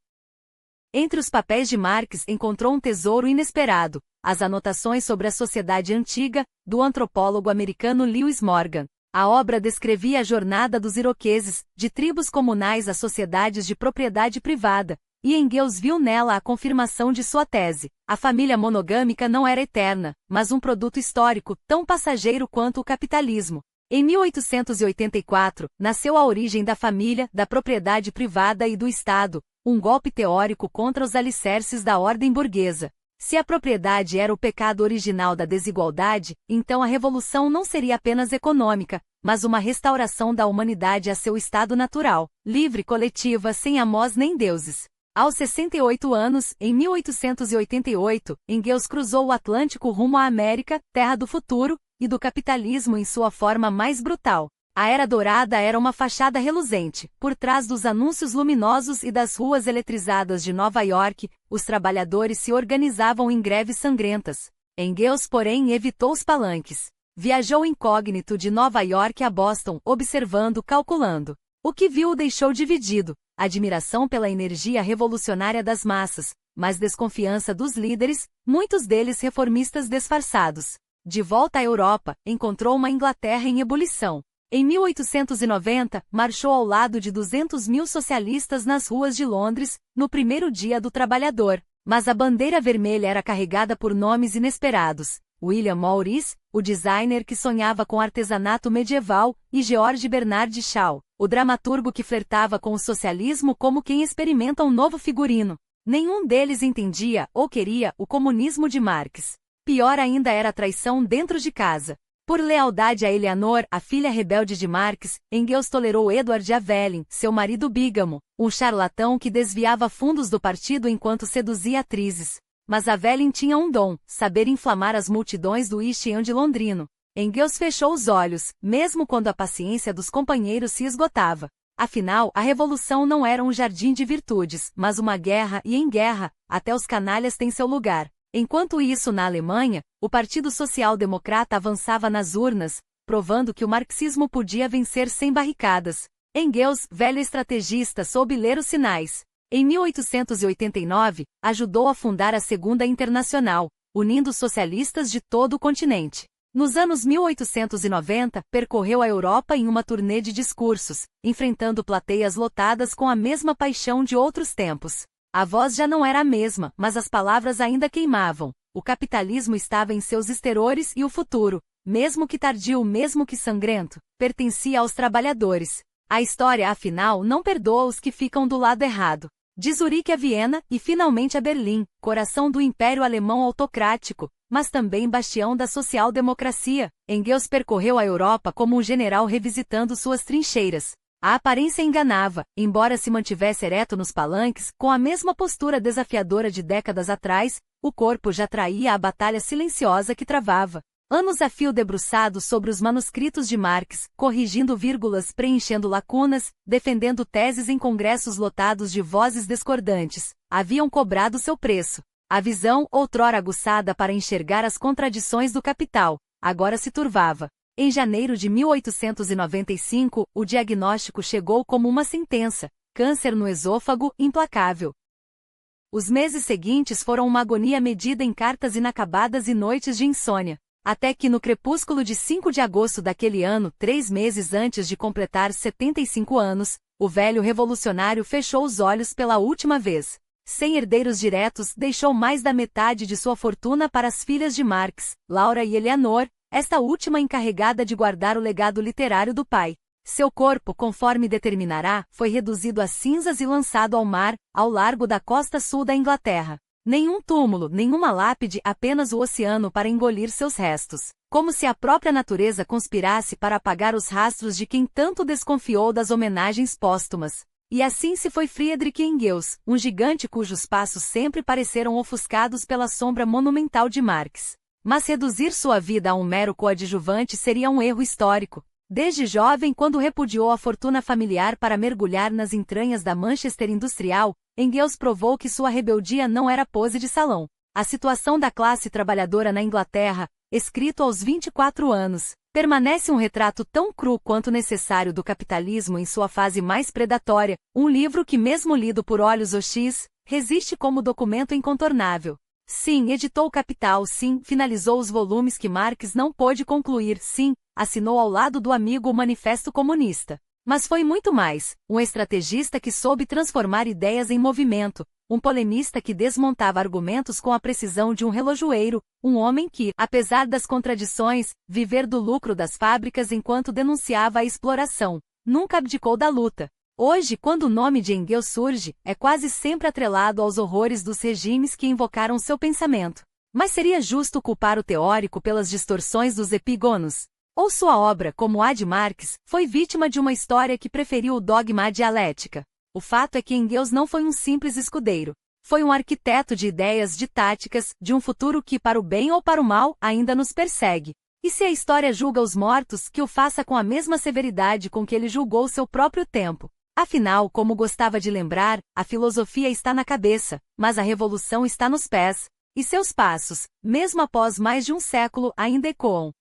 Entre os papéis de Marx encontrou um tesouro inesperado, as anotações sobre a sociedade antiga, do antropólogo americano Lewis Morgan. A obra descrevia a jornada dos iroqueses, de tribos comunais a sociedades de propriedade privada, e Engels viu nela a confirmação de sua tese. A família monogâmica não era eterna, mas um produto histórico, tão passageiro quanto o capitalismo. Em 1884, nasceu A Origem da Família, da Propriedade Privada e do Estado, um golpe teórico contra os alicerces da ordem burguesa. Se a propriedade era o pecado original da desigualdade, então a revolução não seria apenas econômica, mas uma restauração da humanidade a seu estado natural, livre, coletiva, sem amós nem deuses. Aos 68 anos, em 1888, Engels cruzou o Atlântico rumo à América, terra do futuro, e do capitalismo em sua forma mais brutal. A Era Dourada era uma fachada reluzente. Por trás dos anúncios luminosos e das ruas eletrizadas de Nova York, os trabalhadores se organizavam em greves sangrentas. Engels, porém, evitou os palanques. Viajou incógnito de Nova York a Boston, observando, calculando. O que viu o deixou dividido. Admiração pela energia revolucionária das massas, mas desconfiança dos líderes, muitos deles reformistas disfarçados. De volta à Europa, encontrou uma Inglaterra em ebulição. Em 1890, marchou ao lado de 200 mil socialistas nas ruas de Londres, no primeiro dia do trabalhador. Mas a bandeira vermelha era carregada por nomes inesperados. William Morris, o designer que sonhava com artesanato medieval, e George Bernard Shaw, o dramaturgo que flertava com o socialismo como quem experimenta um novo figurino. Nenhum deles entendia, ou queria, o comunismo de Marx. Pior ainda era a traição dentro de casa. Por lealdade a Eleanor, a filha rebelde de Marx, Engels tolerou Edward Avelin, seu marido bígamo, um charlatão que desviava fundos do partido enquanto seduzia atrizes. Mas Avelin tinha um dom, saber inflamar as multidões do East End londrino. Engels fechou os olhos, mesmo quando a paciência dos companheiros se esgotava. Afinal, a revolução não era um jardim de virtudes, mas uma guerra e em guerra, até os canalhas têm seu lugar. Enquanto isso, na Alemanha, o Partido Social Democrata avançava nas urnas, provando que o marxismo podia vencer sem barricadas. Engels, velho estrategista, soube ler os sinais. Em 1889, ajudou a fundar a Segunda Internacional, unindo socialistas de todo o continente. Nos anos 1890, percorreu a Europa em uma turnê de discursos, enfrentando plateias lotadas com a mesma paixão de outros tempos. A voz já não era a mesma, mas as palavras ainda queimavam. O capitalismo estava em seus esterores e o futuro, mesmo que tardio, mesmo que sangrento, pertencia aos trabalhadores. A história, afinal, não perdoa os que ficam do lado errado. De Zurique a Viena, e finalmente a Berlim, coração do Império Alemão autocrático, mas também bastião da social-democracia, Engels percorreu a Europa como um general revisitando suas trincheiras. A aparência enganava, embora se mantivesse ereto nos palanques, com a mesma postura desafiadora de décadas atrás, o corpo já traía a batalha silenciosa que travava. Anos a fio debruçado sobre os manuscritos de Marx, corrigindo vírgulas, preenchendo lacunas, defendendo teses em congressos lotados de vozes discordantes, haviam cobrado seu preço. A visão, outrora aguçada para enxergar as contradições do capital, agora se turvava. Em janeiro de 1895, o diagnóstico chegou como uma sentença: câncer no esôfago, implacável. Os meses seguintes foram uma agonia medida em cartas inacabadas e noites de insônia. Até que no crepúsculo de 5 de agosto daquele ano, 3 meses antes de completar 75 anos, o velho revolucionário fechou os olhos pela última vez. Sem herdeiros diretos, deixou mais da metade de sua fortuna para as filhas de Marx, Laura e Eleanor, esta última encarregada de guardar o legado literário do pai. Seu corpo, conforme determinará, foi reduzido a cinzas e lançado ao mar, ao largo da costa sul da Inglaterra. Nenhum túmulo, nenhuma lápide, apenas o oceano para engolir seus restos. Como se a própria natureza conspirasse para apagar os rastros de quem tanto desconfiou das homenagens póstumas. E assim se foi Friedrich Engels, um gigante cujos passos sempre pareceram ofuscados pela sombra monumental de Marx. Mas reduzir sua vida a um mero coadjuvante seria um erro histórico. Desde jovem, quando repudiou a fortuna familiar para mergulhar nas entranhas da Manchester industrial, Engels provou que sua rebeldia não era pose de salão. A situação da classe trabalhadora na Inglaterra, escrito aos 24 anos, permanece um retrato tão cru quanto necessário do capitalismo em sua fase mais predatória, um livro que, mesmo lido por olhos hostis, resiste como documento incontornável. Sim, editou o Capital, sim, finalizou os volumes que Marx não pôde concluir, sim, assinou ao lado do amigo o Manifesto Comunista. Mas foi muito mais, um estrategista que soube transformar ideias em movimento, um polemista que desmontava argumentos com a precisão de um relojoeiro, um homem que, apesar das contradições, viver do lucro das fábricas enquanto denunciava a exploração, nunca abdicou da luta. Hoje, quando o nome de Engels surge, é quase sempre atrelado aos horrores dos regimes que invocaram seu pensamento. Mas seria justo culpar o teórico pelas distorções dos epígonos? Ou sua obra, como a de Marx, foi vítima de uma história que preferiu o dogma à dialética? O fato é que Engels não foi um simples escudeiro. Foi um arquiteto de ideias, de táticas, de um futuro que, para o bem ou para o mal, ainda nos persegue. E se a história julga os mortos, que o faça com a mesma severidade com que ele julgou seu próprio tempo. Afinal, como gostava de lembrar, a filosofia está na cabeça, mas a revolução está nos pés. E seus passos, mesmo após mais de um século, ainda ecoam.